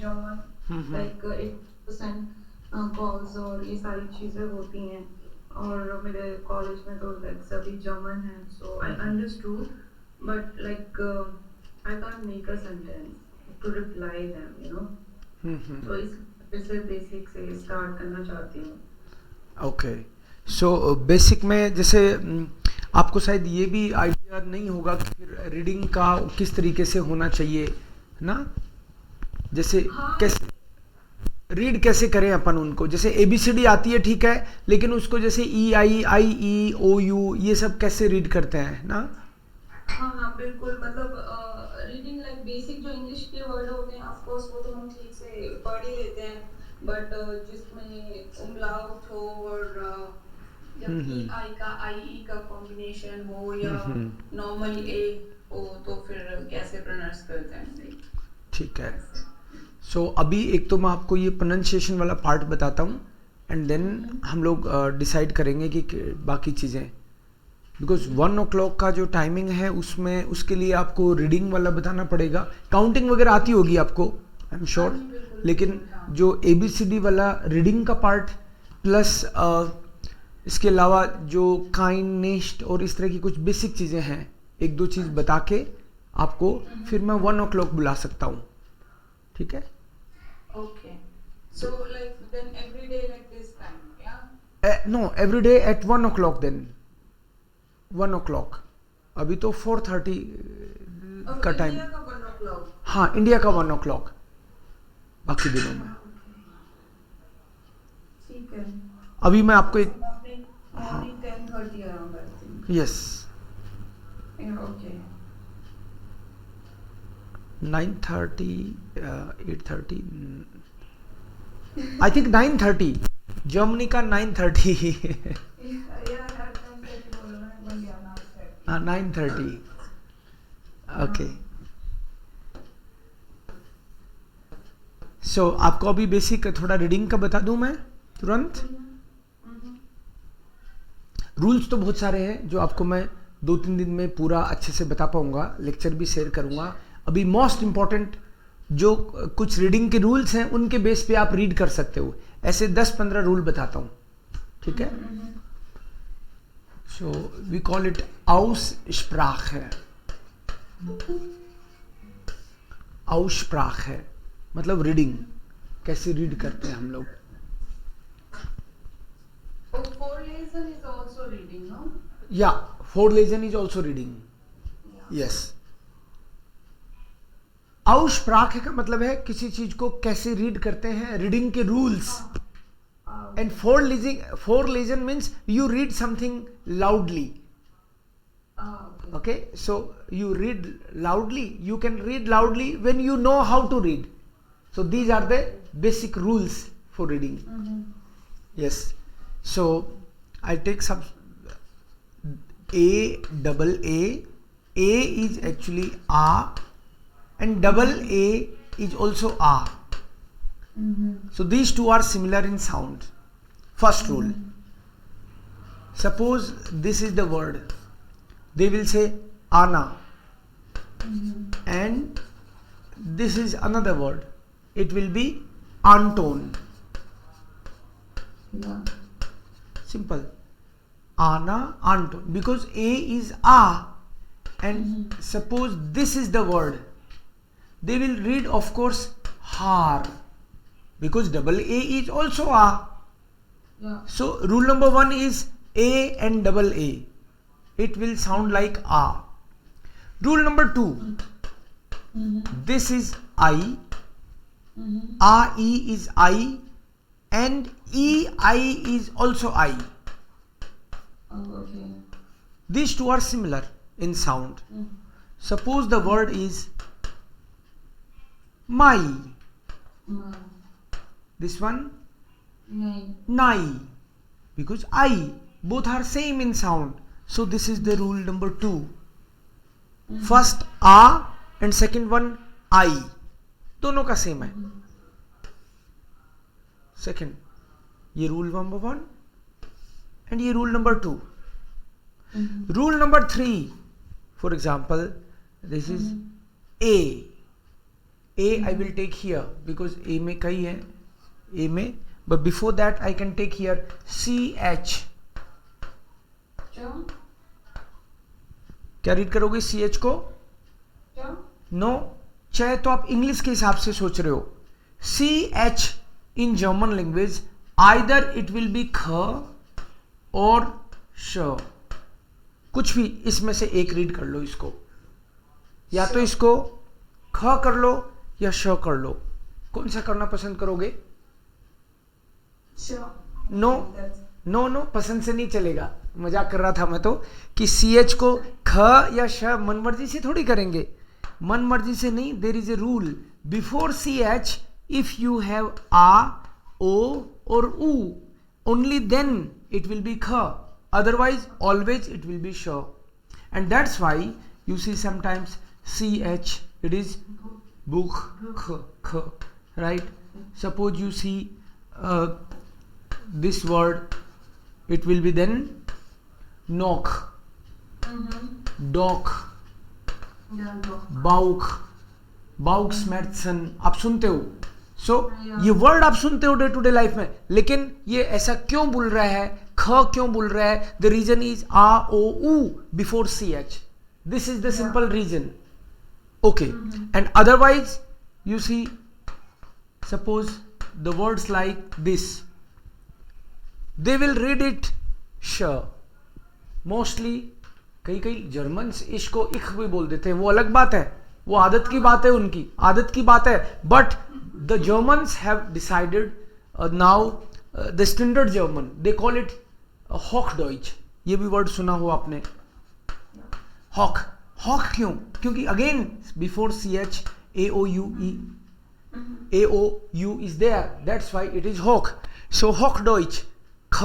German like 80% calls और ये सारी चीज़ें होती हैं और मेरे कॉलेज में तो लाइक सभी जर्मन हैं so I understood but like I can't make a sentence to reply them तो इस वजह से बेसिक से स्टार्ट करना चाहती हूँ। ओके, सो बेसिक में जैसे आपको शायद ये भी आइडिया नहीं होगा कि फिर रीडिंग का किस तरीके से होना चाहिए, है ना? जैसे हाँ कैसे रीड कैसे करें अपन उनको, जैसे ABCD आती है ठीक है, लेकिन उसको जैसे EIIEOU ये सब कैसे रीड करते हैं ना? हाँ हाँ बिल्कुल मतलब रीडिंग लाइक बेसिक जो इंग्लिश के वर्ड होते हैं ऑफ कोर्स वो तो हम ठीक से पढ़ ही लेते हैं बट जिसमें umlaut हो और जब आई का का कॉम्बिनेशन हो या नॉर्मल ए हो तो फिर कैसे प्रोनाउंस करते हैं ठीक है। ऐसे। सो अभी एक तो मैं आपको ये प्रोनाउंसिएशन वाला पार्ट बताता हूँ एंड देन हम लोग डिसाइड करेंगे कि बाकी चीज़ें, बिकॉज 1 o'clock का जो टाइमिंग है उसमें उसके लिए आपको रीडिंग वाला बताना पड़ेगा। काउंटिंग वगैरह आती होगी आपको, आई एम श्योर, लेकिन जो ABCD वाला रीडिंग का पार्ट प्लस इसके अलावा जो काइंड नेस्ट और इस तरह की कुछ बेसिक चीज़ें हैं, एक दो चीज़ बता के आपको फिर मैं 1 o'clock बुला सकता हूँ, ठीक है? Okay. So like then every day like this time, yeah? No, every day at 1 o'clock then 1 o'clock। अभी तो 4:30 का टाइम। इंडिया का 1 o'clock। हाँ, इंडिया का 1 o'clock बाकी दिनों में। ठीक है। अभी मैं आपको एक morning 10:30 around I think. Yes okay 9:30 8:30 I think 9:30 Germany का 9:30 हाँ 9:30 ओके। सो आपको अभी बेसिक थोड़ा रीडिंग का बता दूं मैं तुरंत। रूल्स तो बहुत सारे हैं जो आपको मैं 2-3 दिन में पूरा अच्छे से बता पाऊंगा, लेक्चर भी शेयर करूंगा। अभी मोस्ट इम्पॉर्टेंट जो कुछ रीडिंग के रूल्स हैं उनके बेस पे आप रीड कर सकते हो, ऐसे 10-15 रूल बताता हूँ, ठीक है? So we call it Aussprache। Aussprache मतलब रीडिंग, कैसे रीड करते हैं हम लोग। Vorlesen is also reading, no? या Vorlesen is also reading, yes। Aussprache का मतलब है किसी चीज को कैसे रीड करते हैं, रीडिंग के rules. And Vorlesen means you read something loudly, okay? So you read loudly, you can read loudly when you know how to read. So these are the basic rules for reading. Yes, so I take some A is actually A and double A is also A. So these two are similar in sound. First rule, suppose this is the word, they will say Anna, and this is another word, it will be Anton. Yeah. Simple, Anna, Anton, because A is A, and suppose this is the word, they will read of course har, because double A is also A. Yeah. So rule number 1 is A and double A, it will sound like A. Rule number 2, this is I, A E is I, and E I is also I. Okay. These two are similar in sound. Suppose the word is my, this one Nine. nai, because I, both are same in sound. So this is the rule number 2. First A and second one I, दोनों का same है। Second, ये rule number 1 and ये rule number 2। Rule number 3, for example this is A, A I will take here because A में कई है, A में, but before that I can take here C H. क्या read करोगे C H को? No, चाहे तो आप इंग्लिश के हिसाब से सोच रहे हो. C H in German language either it will be ख और श. कुछ भी इसमें से एक रीड कर लो इसको, या तो इसको ख कर लो या श कर लो. कौन सा करना पसंद करोगे? नो नो नो, पसंद से नहीं चलेगा. मजाक कर रहा था मैं तो, कि सी एच को ख या श मन मर्जी से थोड़ी करेंगे. मन मर्जी से नहीं. There is a rule. Before C H if you have आ, ओ और ऊ, only then it will be kha, otherwise always it will be sh. And that's why you see sometimes ch it is bukh, kh, right? Suppose you see this word, it will be then knock, dock, bauk, bauchschmerzen. आप सुनते हो. सो ये word आप सुनते हो day to day life में, लेकिन ये ऐसा क्यों बोल रहा है, ख क्यों बोल रहा है? द रीजन इज आ, ओ, ऊ before C H. This is the simple reason. Okay. And otherwise you see, suppose the words like this, they will read it श. मोस्टली कई जर्मन्स इसको इख भी बोल देते हैं. वो अलग बात है, वो आदत की बात है, उनकी आदत की बात है. But the Germans have decided now the standard German, they call it Hochdeutsch. ये भी वर्ड सुना हो आपने, हॉक. हॉक क्यों? क्योंकि again before C H A O U E, A O U is there, that's why it is हॉक. So Hochdeutsch, ख.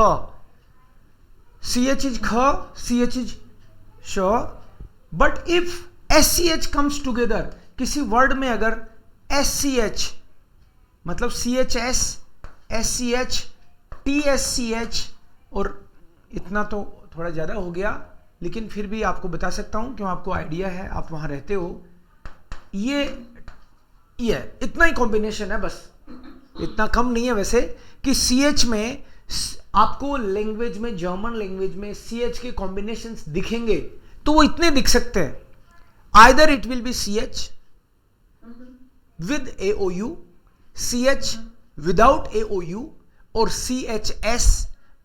सी एच इज ख, सी एच इज श. But if S C H comes together, किसी word में अगर S C H मतलब C H S, S C H, T S C H, और इतना तो थोड़ा ज़्यादा हो गया, लेकिन फिर भी आपको बता सकता हूँ क्यों, आपको आइडिया है, आप वहाँ रहते हो. ये इतना ही कॉम्बिनेशन है बस, इतना कम नहीं है वैसे, कि सी एच में आपको लैंग्वेज में, जर्मन लैंग्वेज में सी एच के कॉम्बिनेशंस दिखेंगे तो वो इतने दिख सकते हैं. Either it will be C H with A O U, CH without AOU, और CHS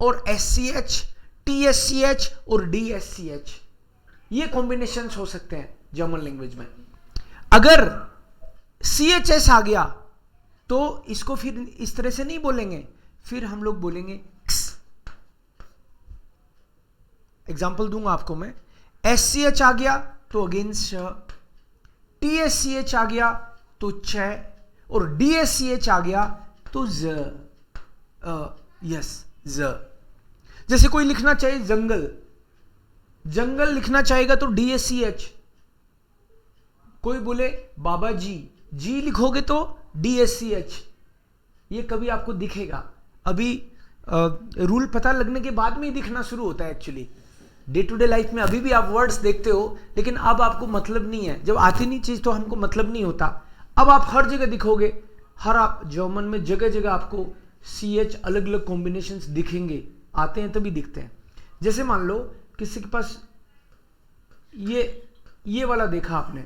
और SCH, TSCH और DSCH. ये कॉम्बिनेशंस हो सकते हैं जर्मन लैंग्वेज में. अगर CHS आ गया तो इसको फिर इस तरह से नहीं बोलेंगे, फिर हम लोग बोलेंगे x. एग्जाम्पल दूंगा आपको मैं. SCH आ गया तो अगेन श, TSCH आ गया तो च, और DSCH आ गया तो ज. यस, ज. जैसे कोई लिखना चाहिए जंगल, जंगल लिखना चाहेगा तो DSCH. कोई बोले बाबा जी, जी लिखोगे तो DSCH. ये कभी आपको दिखेगा. अभी रूल पता लगने के बाद में ही दिखना शुरू होता है. Actually day to day life में अभी भी आप वर्ड्स देखते हो, लेकिन अब आपको मतलब नहीं है. जब आती नहीं चीज तो हमको मतलब नहीं होता. अब आप हर जगह दिखोगे, हर आप जर्मन में जगह जगह आपको सी एच अलग अलग कॉम्बिनेशंस दिखेंगे. आते हैं तभी दिखते हैं. जैसे मान लो किसी के पास ये वाला देखा आपने,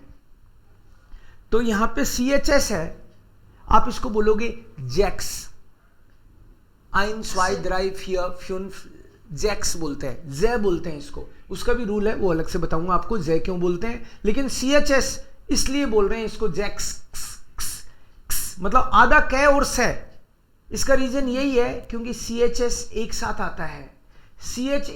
तो यहां पे सी एच एस है, आप इसको बोलोगे जैक्स. आइन स्वाई द्राई फियर फ्यून, जैक्स बोलते हैं, जे बोलते हैं इसको. उसका भी रूल है, वो अलग से बताऊंगा आपको जे क्यों बोलते हैं. लेकिन सी एच एस इसलिए बोल रहे हैं इसको जैक्स, मतलब आधा कै और से. इसका रीजन यही है क्योंकि सी एच एस एक साथ आता है, सी एच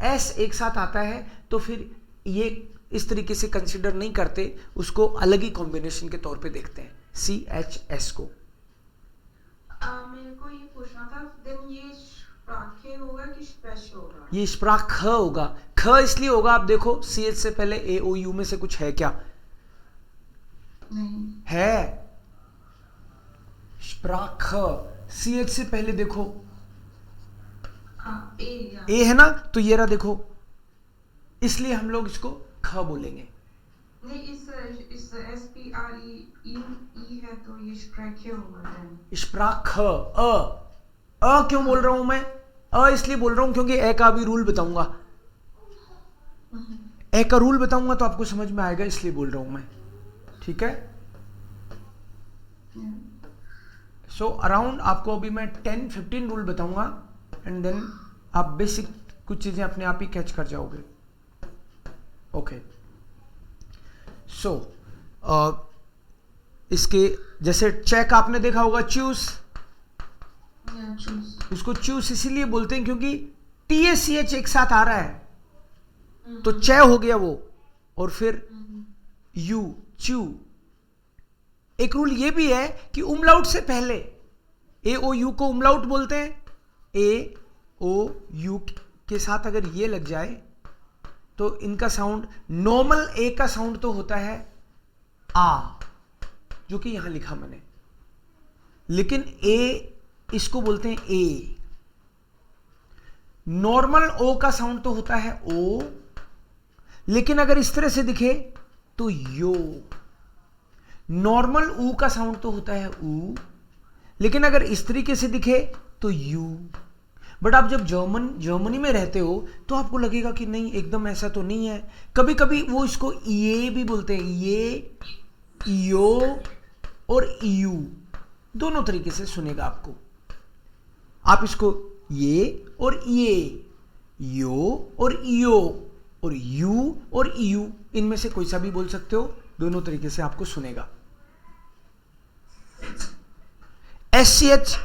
एस एक साथ आता है, तो फिर ये इस तरीके से कंसिडर नहीं करते, उसको अलग ही कॉम्बिनेशन के तौर पे देखते हैं सी एच एस को. मेरे को ये पूछना था, देन ये स्प्राखे होगा कि स्पेश होगा? ये स्प्राख ख होगा. ख इसलिए होगा, आप देखो सी एच से पहले ए ओ यू में से कुछ है क्या? नहीं है. स्प्राख सी एच से पहले देखो ए है ना, तो ये रहा देखो, इसलिए हम लोग इसको ख बोलेंगे. नहीं, इस इस SPRE ई है तो ये स्प्रैखे होगा देन। स्प्राख क्यों बोल रहा हूं मैं? इसलिए बोल रहा हूं क्योंकि ए का भी रूल बताऊंगा। ए का रूल बताऊंगा तो आपको समझ में आएगा, इसलिए बोल रहा हूं मैं। ठीक है। सो अराउंड आपको अभी मैं 10-15 रूल बताऊंगा एंड देन आप बेसिक कुछ चीजें अपने आप ही कैच कर जाओगे। ओके। सो इसके जैसे चेक आपने देखा होगा, चूज, उसको चूज इसीलिए बोलते हैं क्योंकि TSCH एक साथ आ रहा है तो चे हो गया वो, और फिर यू, चू। एक रूल ये भी है कि उमलाउट से पहले AOU को उमलाउट बोलते हैं। AOU के साथ अगर ये लग जाए तो इनका साउंड, नॉर्मल ए का साउंड तो होता है आ, जो कि यहां लिखा मैंने, लेकिन ए इसको बोलते हैं ए। नॉर्मल ओ का साउंड तो होता है ओ, लेकिन अगर इस तरह से दिखे तो यो। नॉर्मल ऊ का साउंड तो होता है ऊ, लेकिन अगर इस तरीके से दिखे तो यू। बट आप जब जर्मनी में रहते हो तो आपको लगेगा कि नहीं, एकदम ऐसा तो नहीं है। कभी कभी वो इसको ये भी बोलते हैं, ये, यो और यू, दोनों तरीके से सुनेगा आपको। आप इसको ये और ये, यो और यो, और यू और यू, इनमें से कोई सा भी बोल सकते हो, दोनों तरीके से आपको सुनेगा। SCH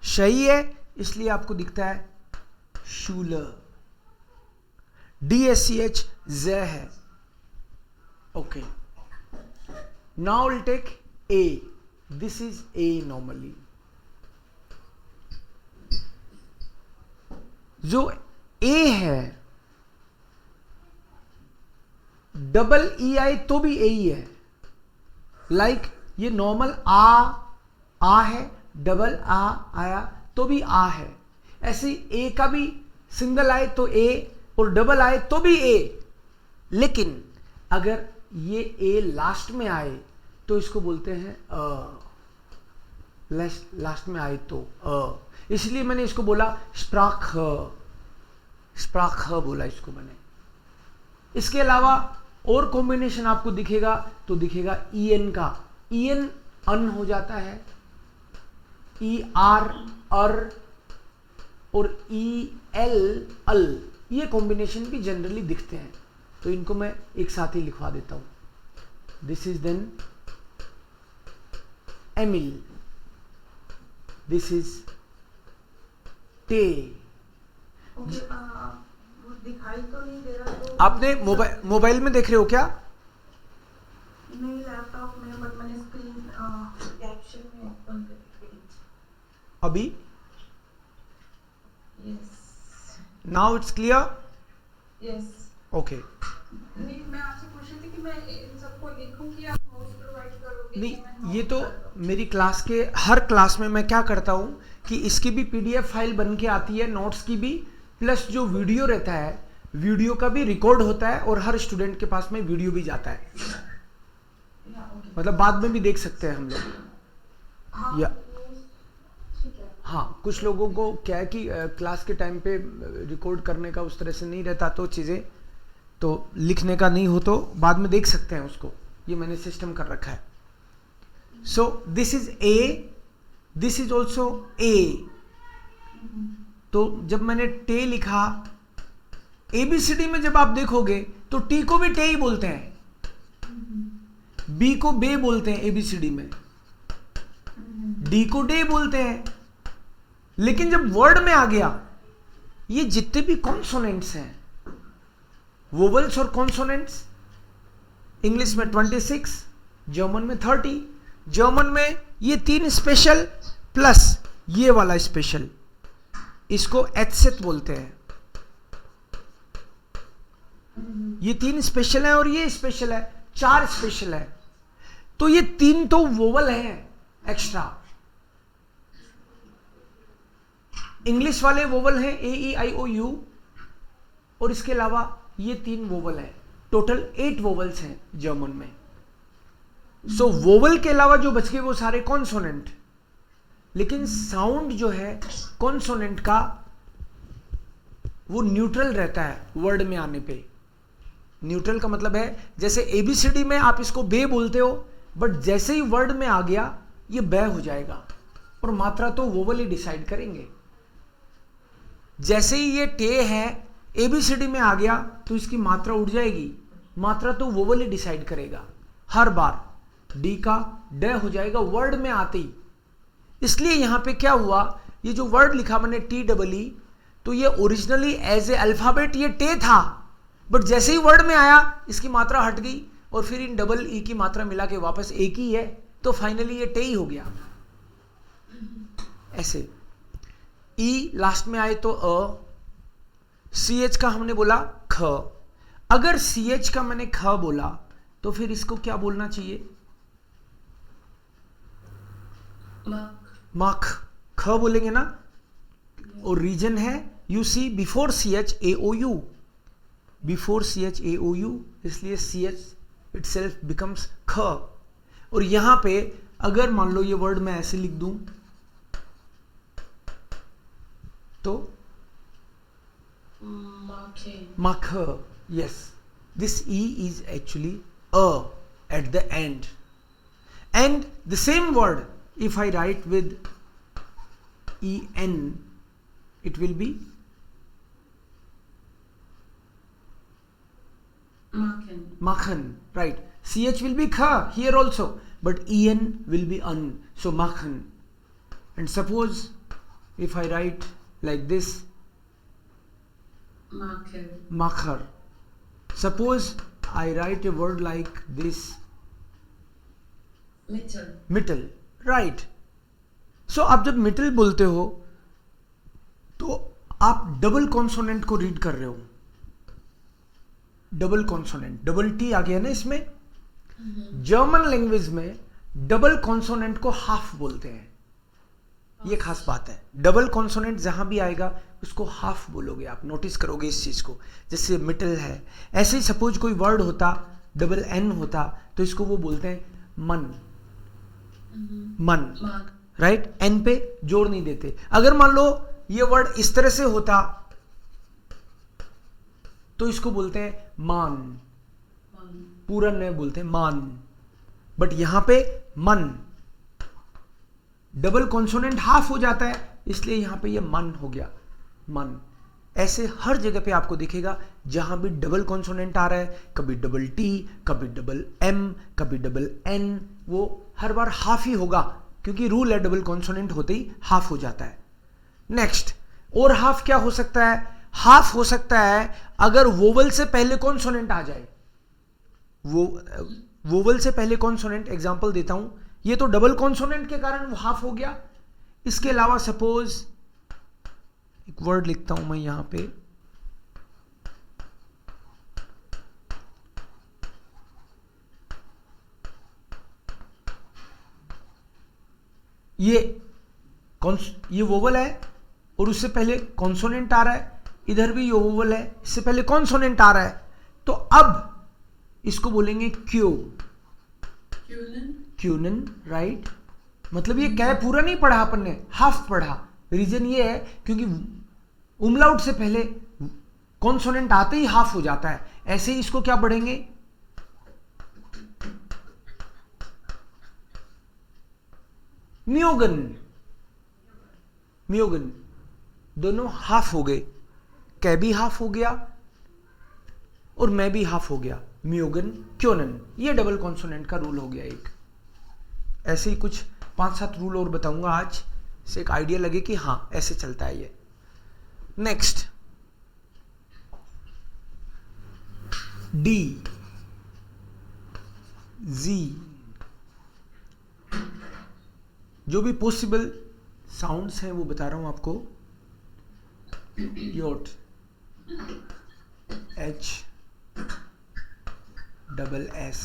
सही है, इसलिए आपको दिखता है शूलर। DSCH ज है। Okay, now will take A. This is A normally. जो A है, डबल ई आई तो भी ए ही है। लाइक ये नॉर्मल आ है, डबल आ आया तो भी आ है। ऐसे ए का भी सिंगल आए तो ए, और डबल आए तो भी ए। लेकिन अगर ये ए लास्ट में आए तो इसको बोलते हैं लास्ट में आए तो इसलिए मैंने इसको बोला स्प्राख, स्प्राख बोला इसको मैंने। इसके अलावा और कॉम्बिनेशन आपको दिखेगा तो दिखेगा EN का। EN अन हो जाता है, ER अर, और EL अल। ये कॉम्बिनेशन भी जनरली दिखते हैं, तो इनको मैं एक साथ ही लिखवा देता हूं। This is then Emil, this is टे। दिखाई तो नहीं दे रहा तो आपने मोबाइल में देख रहे हो क्या? नहीं, लैपटॉप में, बट मैंने स्क्रीन कैप्शन में ओपन करी। अभी yes, now it's clear. Yes. Okay. नहीं, मैं आपसे पूछ रही थी कि मैं इन सबको लिखूं कि आप नोट्स प्रोवाइड करोगे? नहीं, ये तो मेरी क्लास के हर क्लास में मैं क्या करता हूं कि इसकी भी PDF फाइल बन के आती है, नोट्स की भी, प्लस जो वीडियो रहता है, वीडियो का भी रिकॉर्ड होता है, और हर स्टूडेंट के पास में वीडियो भी जाता है। मतलब बाद में भी देख सकते हैं हम लोग। या हाँ, कुछ लोगों को क्या है कि क्लास के टाइम पे रिकॉर्ड करने का उस तरह से नहीं रहता, तो चीज़ें तो लिखने का नहीं हो तो बाद में देख सकते हैं उसको। ये मैंने सिस्टम कर रखा है। So this is a, this is also a. तो जब मैंने टे लिखा, ABCD में जब आप देखोगे तो टी को भी टे ही बोलते हैं, बी को बे बोलते हैं ABCD में, डी को डे बोलते हैं। लेकिन जब वर्ड में आ गया, ये जितने भी कॉन्सोनेंट्स हैं, वोवल्स और कॉन्सोनेंट्स, इंग्लिश में 26, जर्मन में 30। जर्मन में ये 3 स्पेशल प्लस ये वाला स्पेशल, इसको एचसेट बोलते हैं। ये 3 स्पेशल है और ये स्पेशल है, 4 स्पेशल है। तो ये 3 तो वोवल है एक्स्ट्रा। इंग्लिश वाले वोवल हैं AEIOU, और इसके अलावा ये 3 वोवल है। टोटल 8 वोवल्स हैं जर्मन में। सो वोवल के अलावा जो बच गए वो सारे कॉन्सोनेंट, लेकिन साउंड जो है कॉन्सोनेंट का वो न्यूट्रल रहता है वर्ड में आने पे। न्यूट्रल का मतलब है जैसे एबीसीडी में आप इसको बे बोलते हो, बट जैसे ही वर्ड में आ गया ये बै हो जाएगा, और मात्रा तो वोवल ही डिसाइड करेंगे। जैसे ही ये टे है एबीसीडी में आ गया तो इसकी मात्रा उड़ जाएगी, मात्रा तो वोवल ही डिसाइड करेगा हर बार। डी का ड हो जाएगा वर्ड में आते ही। इसलिए यहां पे क्या हुआ, ये जो वर्ड लिखा मैंने टी डबल ई, तो ये ओरिजिनली एज ए अल्फाबेट ये टे था, बट जैसे ही वर्ड में आया इसकी मात्रा हट गई, और फिर इन डबल ई की मात्रा मिला के वापस एक ही है, तो फाइनली ये टे ही हो गया। ऐसे ई लास्ट में आए तो अ, सी एच का हमने बोला ख। अगर सी एच का मैंने ख बोला तो फिर इसको क्या बोलना चाहिए, मख। ख बोलेंगे ना, और रीजन है you see before C H A O U, before C H A O U, इसलिए C H itself becomes ख। और यहां पे अगर मान लो ये वर्ड मैं ऐसे लिख दूं तो मख, yes, this E is actually a at the end. And the same word if I write with en, it will be makhan, right? Ch will be kha here also, but en will be un, so makhan. And suppose if I write like this, makhar. Suppose I write a word like this, mittal, right. So आप जब मिटल बोलते हो तो आप double consonant को read कर रहे हो। डबल कॉन्सोनेंट, डबल टी आ गया ना इसमें। जर्मन लैंग्वेज में डबल कॉन्सोनेंट को हाफ बोलते हैं, ये खास बात है। डबल कॉन्सोनेंट जहां भी आएगा उसको हाफ बोलोगे, आप नोटिस करोगे इस चीज को। जैसे मिटल है, ऐसे ही सपोज कोई वर्ड होता डबल एन होता तो इसको वो बोलते हैं मन, मन, राइट? एन पे जोड़ नहीं देते। अगर मान लो ये वर्ड इस तरह से होता तो इसको बोलते हैं मान, पूरा नहीं बोलते मान, बट यहां पे मन, डबल कॉन्सोनेंट हाफ हो जाता है, इसलिए यहां पे ये मन हो गया, मन। ऐसे हर जगह पे आपको दिखेगा जहां भी डबल कॉन्सोनेंट आ रहा है, कभी डबल टी, कभी डबल एम, कभी डबल एन, वो हर बार हाफ ही होगा, क्योंकि रूल है डबल कॉन्सोनेंट होते ही हाफ हो जाता है। नेक्स्ट, और हाफ क्या हो सकता है? हाफ हो सकता है अगर वोवल से पहले कॉन्सोनेंट आ जाए। वोवल से पहले कॉन्सोनेंट, एग्जांपल देता हूं, ये तो डबल कॉन्सोनेंट के कारण वो हाफ हो गया। इसके अलावा सपोज एक वर्ड लिखता हूं मैं यहां पे, ये वोवल है और उससे पहले कॉन्सोनेंट आ रहा है, इधर भी ये वोवल है, इससे पहले कॉन्सोनेंट आ रहा है, तो अब इसको बोलेंगे क्यू, क्यूनन, राइट? मतलब ये कै पूरा नहीं पढ़ा अपन ने, हाफ पढ़ा। रीजन ये है क्योंकि उमलाउट से पहले कॉन्सोनेंट आते ही हाफ हो जाता है। ऐसे ही इसको क्या पढ़ेंगे? म्योगन, म्योगन, दोनों हाफ हो गए, कै भी हाफ हो गया और मैं भी हाफ हो गया, म्योगन क्योनन। ये डबल कॉन्सोनेंट का रूल हो गया एक। ऐसे ही कुछ 5-7 रूल और बताऊंगा आज, से एक आइडिया लगे कि हाँ ऐसे चलता है ये। नेक्स्ट, डी, जी, जो भी पॉसिबल साउंड्स हैं वो बता रहा हूं आपको। योट, एच, डबल एस,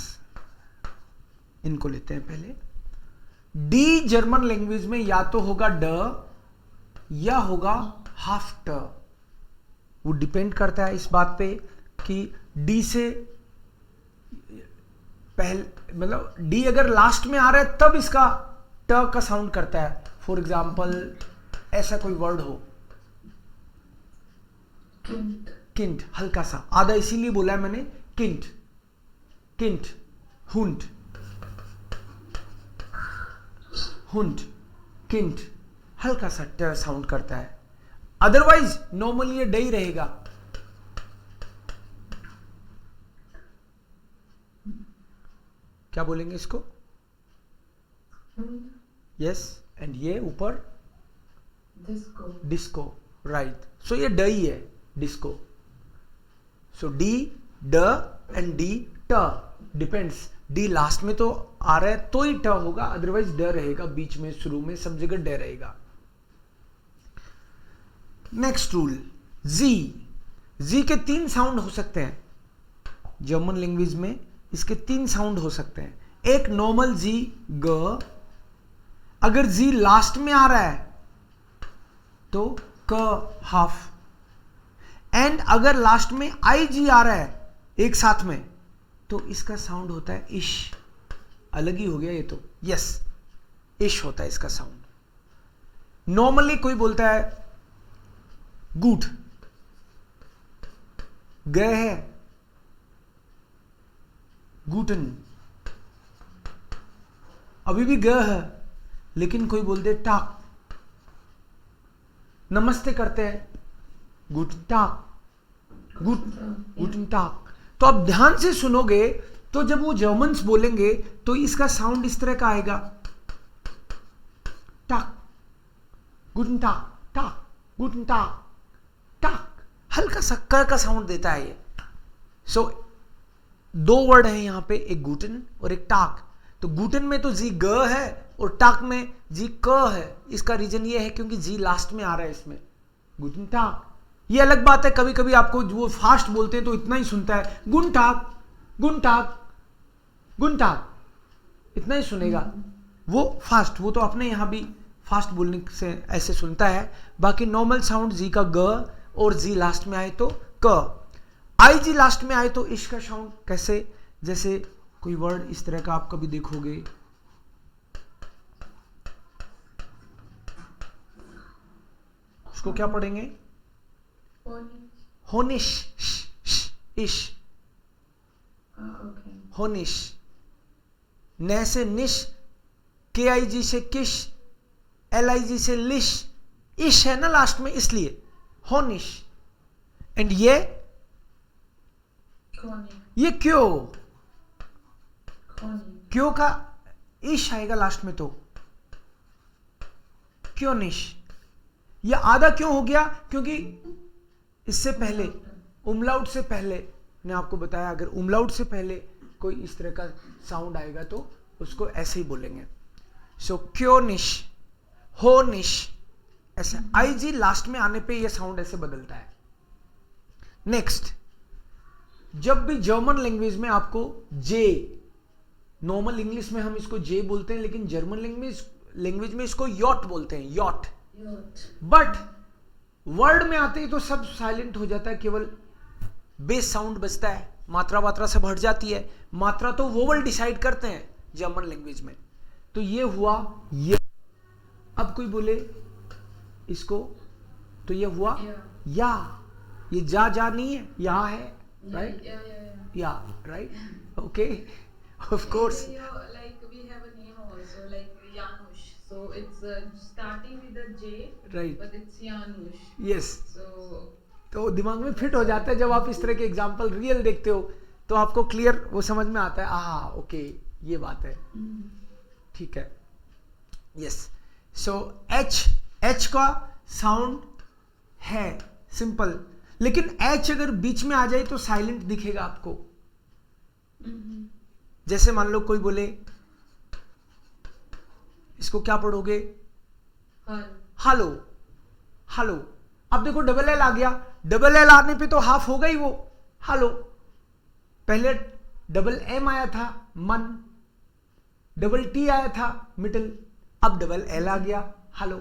इनको लेते हैं पहले। डी जर्मन लैंग्वेज में या तो होगा ड या होगा हाफ ट। वो डिपेंड करता है इस बात पे कि डी से पहले मतलब डी अगर लास्ट में आ रहा है तब इसका ट का साउंड करता है। फॉर एग्जाम्पल ऐसा कोई वर्ड हो, किंट, हल्का सा आधा इसीलिए बोला है मैंने किंट, किंट, हुंट, हुंट, किंट, हल्का सा ट साउंड करता है। अदरवाइज नॉर्मली ये ड ही रहेगा। क्या बोलेंगे इसको? यस, एंड ये ऊपर डिस्को, डिस्को, राइट। सो ये ड ही है, डिस्को। सो डी, ड एंड डी ट, डिपेंड्स। डी लास्ट में तो आ रहा है तो ही ट होगा, अदरवाइज ड रहेगा, बीच में शुरू में सब जगह ड रहेगा। नेक्स्ट रूल, जी। जी के 3 साउंड हो सकते हैं जर्मन लैंग्वेज में, इसके 3 साउंड हो सकते हैं। एक नॉर्मल जी, ग। अगर जी लास्ट में आ रहा है तो क, हाफ। एंड अगर लास्ट में आई जी आ रहा है एक साथ में तो इसका साउंड होता है इश। अलग ही हो गया ये तो, यस, इश होता है इसका साउंड। नॉर्मली कोई बोलता है गुड, गए है, गुटन, अभी भी ग है, लेकिन कोई बोलते टाक। नमस्ते करते हैं गुड टाक, गुड टाक। तो आप ध्यान से सुनोगे तो जब वो जर्मन्स बोलेंगे तो इसका साउंड इस तरह का आएगा, टाक, गुड टाक, टाक, गुड टाक, टाक, हल्का सा क का साउंड देता है ये। सो 2 वर्ड है यहां पे, एक गुटन और एक टाक। तो गुटन में तो जी ग है और टाक में जी क है। इसका रीजन ये है क्योंकि जी लास्ट में आ रहा है इसमें, गुटन टाक। ये अलग बात है, कभी कभी आपको वो फास्ट बोलते हैं तो इतना ही सुनता है, गुन टाक, गुन टाक, गुन टाक, इतना ही सुनेगा वो फास्ट। वो तो अपने यहां भी फास्ट बोलने से ऐसे सुनता है। बाकी नॉर्मल साउंड जी का ग और जी लास्ट में आए तो क, आई जी लास्ट में आए तो इश का साउंड कैसे, जैसे कोई वर्ड इस तरह का आप कभी देखोगे, उसको क्या पढ़ेंगे? होनिश, इश, होनिश। न से निश, के आई जी से किश, एल आई जी से लिश, इश है ना लास्ट में इसलिए होनिश। एंड ये क्यों, क्यों का इश आएगा लास्ट में तो क्यों निश। ये आधा क्यों हो गया? क्योंकि इससे पहले उमलाउट से पहले ने आपको बताया, अगर उमलाउट से पहले कोई इस तरह का साउंड आएगा तो उसको ऐसे ही बोलेंगे। सो क्यों निश, हो निश, ऐसे आई जी लास्ट में आने पे ये साउंड ऐसे बदलता है। नेक्स्ट, जब भी जर्मन लैंग्वेज में आपको जे, नॉर्मल इंग्लिश में हम इसको जे बोलते हैं, लेकिन जर्मन लैंग्वेज में इसको यॉट बोलते हैं, यॉट। बट वर्ड में आते ही तो सब साइलेंट हो जाता है, केवल बेस साउंड बजता है, मात्रा वात्रा सब हट जाती है। मात्रा तो वोवल डिसाइड करते हैं जर्मन लैंग्वेज में। तो ये हुआ ये। अब कोई बोले इसको तो ये हुआ या, ये जा नहीं है, या है, राइट? या, right, okay, of course. Like we have a name also, like Janusz. So it's starting with a J, Right. but it's Janusz. Yes, So तो दिमाग में फिट हो जाता है जब आप इस तरह के एग्जाम्पल रियल देखते हो तो आपको क्लियर वो समझ में आता है, आहा ओके ये बात है, ठीक है, यस। सो एच का साउंड है सिंपल, लेकिन एच अगर बीच में आ जाए तो साइलेंट दिखेगा आपको। जैसे मान लो कोई बोले, इसको क्या पढ़ोगे? Hello, hello. अब देखो डबल एल आ गया, डबल एल आने पे तो हाफ हो गई वो हेलो। पहले डबल एम आया था मन, डबल टी आया था मिडल, अब डबल एल आ गया हेलो।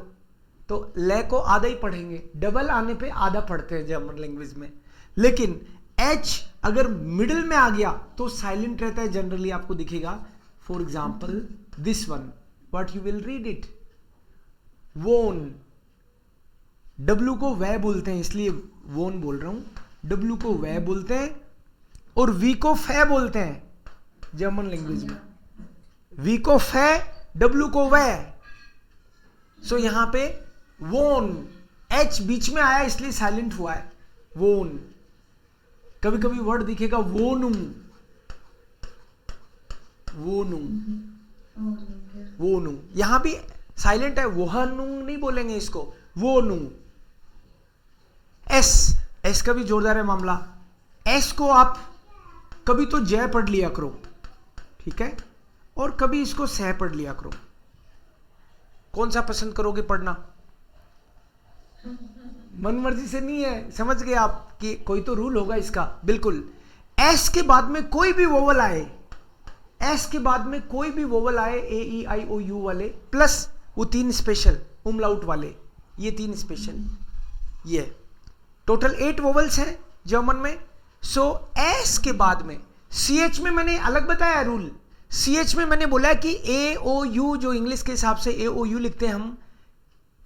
तो ले को आधा ही पढ़ेंगे, डबल आने पे आधा पढ़ते हैं जर्मन लैंग्वेज में। लेकिन एच अगर मिडिल में आ गया तो साइलेंट रहता है, जनरली आपको दिखेगा. For example this one, what you will read it, वोन. डब्ल्यू को वह बोलते हैं, इसलिए वोन बोल रहा हूं. डब्ल्यू को वह बोलते हैं और वी को फै बोलते हैं जर्मन लैंग्वेज में. वी को फै, डब्ल्यू को वह. सो यहां पे वोन, एच बीच में आया इसलिए साइलेंट हुआ है. वोन. कभी कभी वर्ड दिखेगा वोनू, वोनू, वोनू. यहां भी साइलेंट है, वोहनू नहीं बोलेंगे इसको, वोनू. एस, एस का भी जोरदार है मामला. एस को आप कभी तो जय पढ़ लिया करो, ठीक है, और कभी इसको सह पढ़ लिया करो. कौन सा पसंद करोगे पढ़ना? मन मर्जी से नहीं है, समझ गए आप कि कोई तो रूल होगा इसका. बिल्कुल. एस के बाद में कोई भी वोवल आए, एस के बाद में कोई भी वोवल आए, ए ई आई ओ यू वाले, प्लस वो 3 स्पेशल उमलाउट वाले, ये 3 स्पेशल, ये टोटल 8 वोवल्स हैं जर्मन में. सो एस के बाद में सी एच में मैंने अलग बताया रूल. सी एच में मैंने बोला कि ए ओ यू, जो इंग्लिश के हिसाब से ए ओ यू लिखते हैं हम,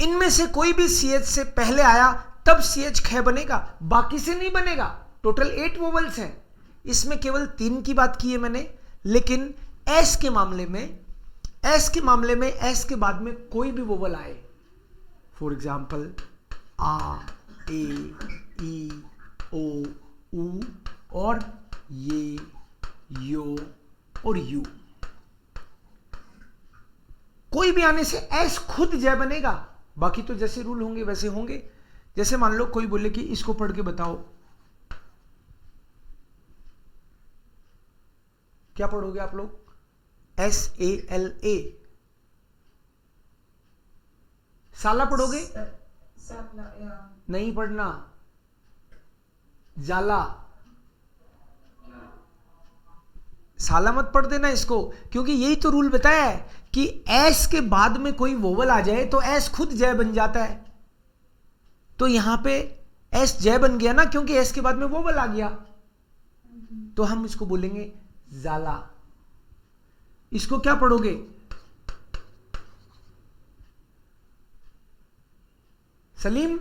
इनमें से कोई भी सी एच से पहले आया तब सी एच ख बनेगा, बाकी से नहीं बनेगा. टोटल 8 वोवल्स हैं, इसमें केवल 3 की बात की है मैंने. लेकिन एस के मामले में, एस के मामले में एस के बाद में कोई भी वोवल आए, फॉर एग्जाम्पल आ, ए, ई, ओ, ऊ और ये, यो और यू, कोई भी आने से एस खुद जय बनेगा. बाकी तो जैसे रूल होंगे वैसे होंगे. जैसे मान लो कोई बोले कि इसको पढ़ के बताओ, क्या पढ़ोगे आप लोग? एस ए एल ए, साला पढ़ोगे? नहीं पढ़ना, जाला. साला मत पढ़ देना इसको, क्योंकि यही तो रूल बताया है कि एस के बाद में कोई वोवल आ जाए तो एस खुद जय बन जाता है. तो यहां पे एस जय बन गया ना, क्योंकि एस के बाद में वोवल आ गया, तो हम इसको बोलेंगे जाला. इसको क्या पढ़ोगे? सलीम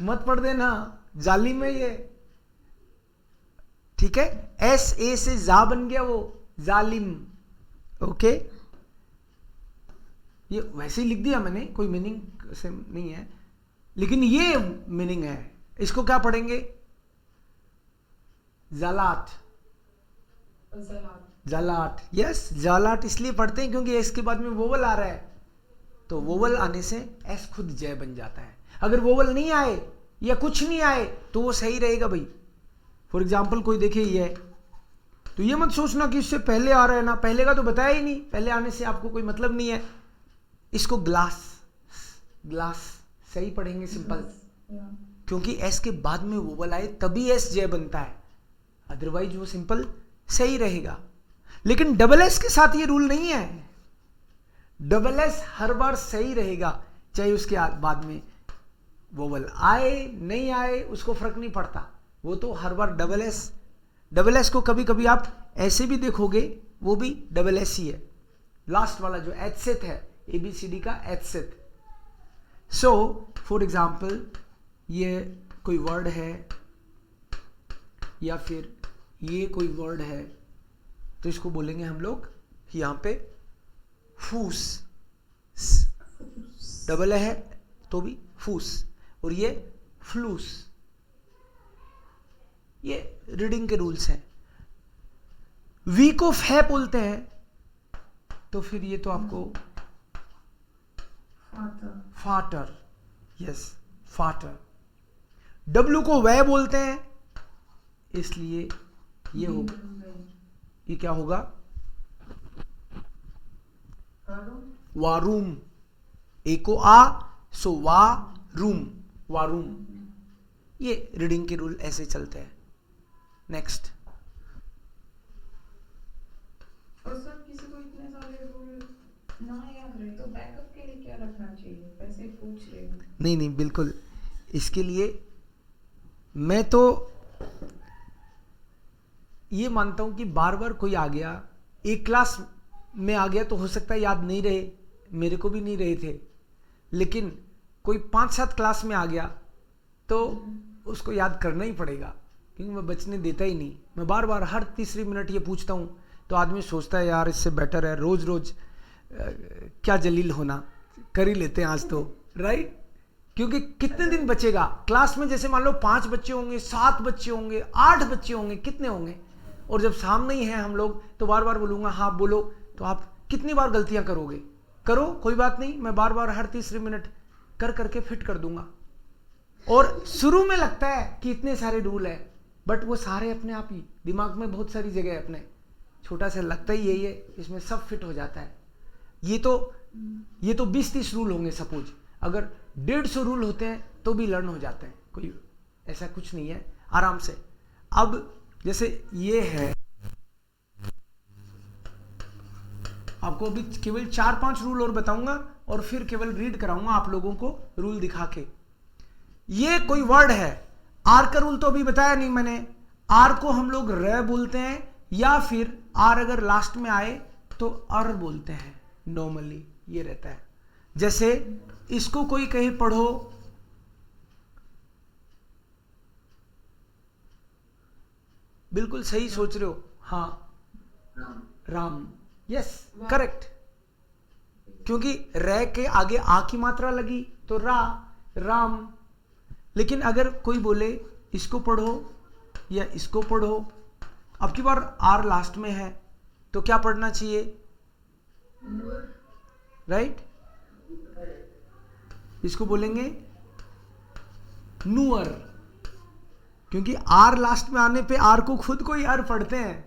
मत पढ़ देना, जालिम है ये, ठीक है. एस ए से जा बन गया, वो जालिम. ओके, ये वैसे ही लिख दिया मैंने, कोई मीनिंग से नहीं है, लेकिन ये मीनिंग है. इसको क्या पढ़ेंगे? जालाट. जालाट, यस, जालाट इसलिए पढ़ते हैं क्योंकि एस के बाद में वोवल आ रहा है, तो वोवल आने से एस खुद जय बन जाता है. अगर वोवल नहीं आए या कुछ नहीं आए तो वो सही रहेगा भाई. फॉर एग्जाम्पल कोई देखे ये, तो ये मत सोचना कि इससे पहले आ रहा है ना, पहले का तो बताया ही नहीं, पहले आने से आपको कोई मतलब नहीं है. इसको ग्लास, ग्लास सही पढ़ेंगे सिंपल, क्योंकि एस के बाद में वोवल आए तभी एस जय बनता है, अदरवाइज वो सिंपल सही रहेगा. लेकिन डबल एस के साथ ये रूल नहीं है. डबल एस हर बार सही रहेगा, चाहे उसके बाद में वोवल आए नहीं आए उसको फर्क नहीं पड़ता, वो तो हर बार डबल एस. डबल एस को कभी कभी आप ऐसे भी देखोगे, वो भी डबल एस ही है. लास्ट वाला जो एच सेट है, ABCD का H set. So for example ये कोई वर्ड है या फिर ये कोई वर्ड है, तो इसको बोलेंगे हम लोग यहां पे फूस. डबल है तो भी फूस, और ये फ्लूस. ये रीडिंग के रूल्स हैं. वी को फै बोलते हैं, तो फिर ये तो आपको फाटर, यस, फाटर. डब्ल्यू को वह बोलते हैं, इसलिए ये होगा, ये क्या होगा? वारूम. ए को आ, सो वा रूम, वारूम. ये रीडिंग के रूल ऐसे चलते हैं. नेक्स्ट. और सर किसी को इतने सारे रूल ना याद रहे तो बैकअप के लिए क्या रखना चाहिए? वैसे पूछ रहे हैं. नहीं नहीं, बिल्कुल, इसके लिए मैं तो ये मानता हूं कि बार बार कोई आ गया, एक क्लास में आ गया तो हो सकता है याद नहीं रहे, मेरे को भी नहीं रहे थे, लेकिन कोई 5-7 क्लास में आ गया तो उसको याद करना ही पड़ेगा, क्योंकि मैं बचने देता ही नहीं। मैं बार बार हर तीसरी मिनट ये पूछता हूँ, तो आदमी सोचता है यार इससे बेटर है रोज रोज क्या जलील होना, कर ही लेते हैं आज तो, राइट। क्योंकि कितने दिन बचेगा क्लास में, जैसे मान लो 5 बच्चे होंगे, 7 बच्चे होंगे, 8 बच्चे होंगे, कितने होंगे, और जब सामने ही हैं हम लोग तो बार बार बोलूंगा हाँ बोलो, तो आप कितनी बार गलतियां करोगे। करो, कोई बात नहीं, मैं बार बार हर तीसरी मिनट कर करके फिट कर दूंगा। और शुरू में लगता है कि इतने सारे रूल है, बट वो सारे अपने आप ही दिमाग में बहुत सारी जगह है अपने, छोटा सा लगता ही यही है, इसमें सब फिट हो जाता है। ये तो 20-30 रूल होंगे सपोज, अगर 150 रूल होते हैं तो भी लर्न हो जाते हैं, कोई ऐसा कुछ नहीं है, आराम से। अब जैसे ये है, आपको अभी केवल 4-5 रूल और बताऊंगा और फिर केवल रीड कराऊंगा आप लोगों को रूल दिखा के। ये कोई वर्ड है, आर का रूल तो अभी बताया नहीं मैंने। आर को हम लोग र बोलते हैं, या फिर आर अगर लास्ट में आए तो अर बोलते हैं, नॉर्मली ये रहता है। जैसे इसको कोई कहे पढ़ो, बिल्कुल सही सोच रहे हो, हाँ राम, यस करेक्ट, क्योंकि रे के आगे आ की मात्रा लगी तो राम। लेकिन अगर कोई बोले इसको पढ़ो या इसको पढ़ो, अब की बार आर लास्ट में है तो क्या पढ़ना चाहिए, राइट। इसको बोलेंगे नूअर, क्योंकि आर लास्ट में आने पे आर को खुद को ही आर पढ़ते हैं,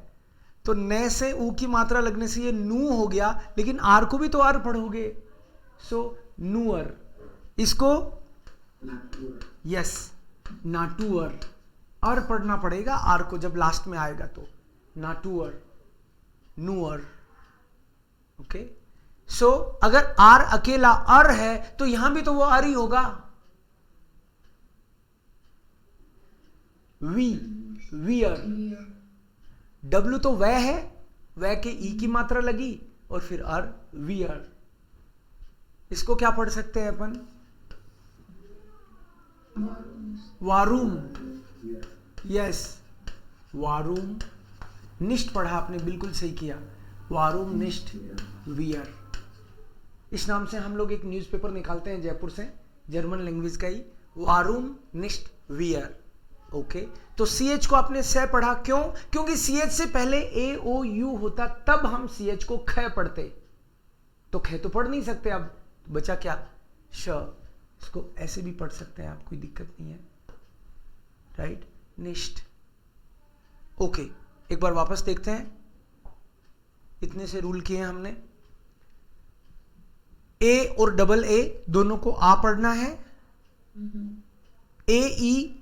तो न से ऊ की मात्रा लगने से ये नू हो गया, लेकिन आर को भी तो आर पढ़ोगे, सो नूअर। इसको यस नाटूअर, अर पढ़ना पड़ेगा आर को जब लास्ट में आएगा, तो नाटूअर, नूअर, ओके। सो अगर आर अकेला अर है तो यहां भी तो वो अर ही होगा, वियर। डब्लू तो वह है, वह के ई की मात्रा लगी और फिर अर, वियर। इसको क्या पढ़ सकते हैं अपन, वारूम, यस वारूम निष्ठ पढ़ा आपने, बिल्कुल सही किया, वारूम निष्ठ वियर। इस नाम से हम लोग एक न्यूज़पेपर निकालते हैं जयपुर से, जर्मन लैंग्वेज का ही, वारूम निष्ठ वियर, ओके। तो CH को आपने से पढ़ा, क्यों, क्योंकि CH से पहले AOU होता, तब हम CH को ख पढ़ते, तो ख तो पढ़ नहीं सकते, अब बचा क्या, श। इसको ऐसे भी पढ़ सकते हैं आप, कोई दिक्कत नहीं है, राइट, निष्ठ, ओके। एक बार वापस देखते हैं, इतने से रूल किए हमने। ए और डबल ए दोनों को आ पढ़ना है, ए ई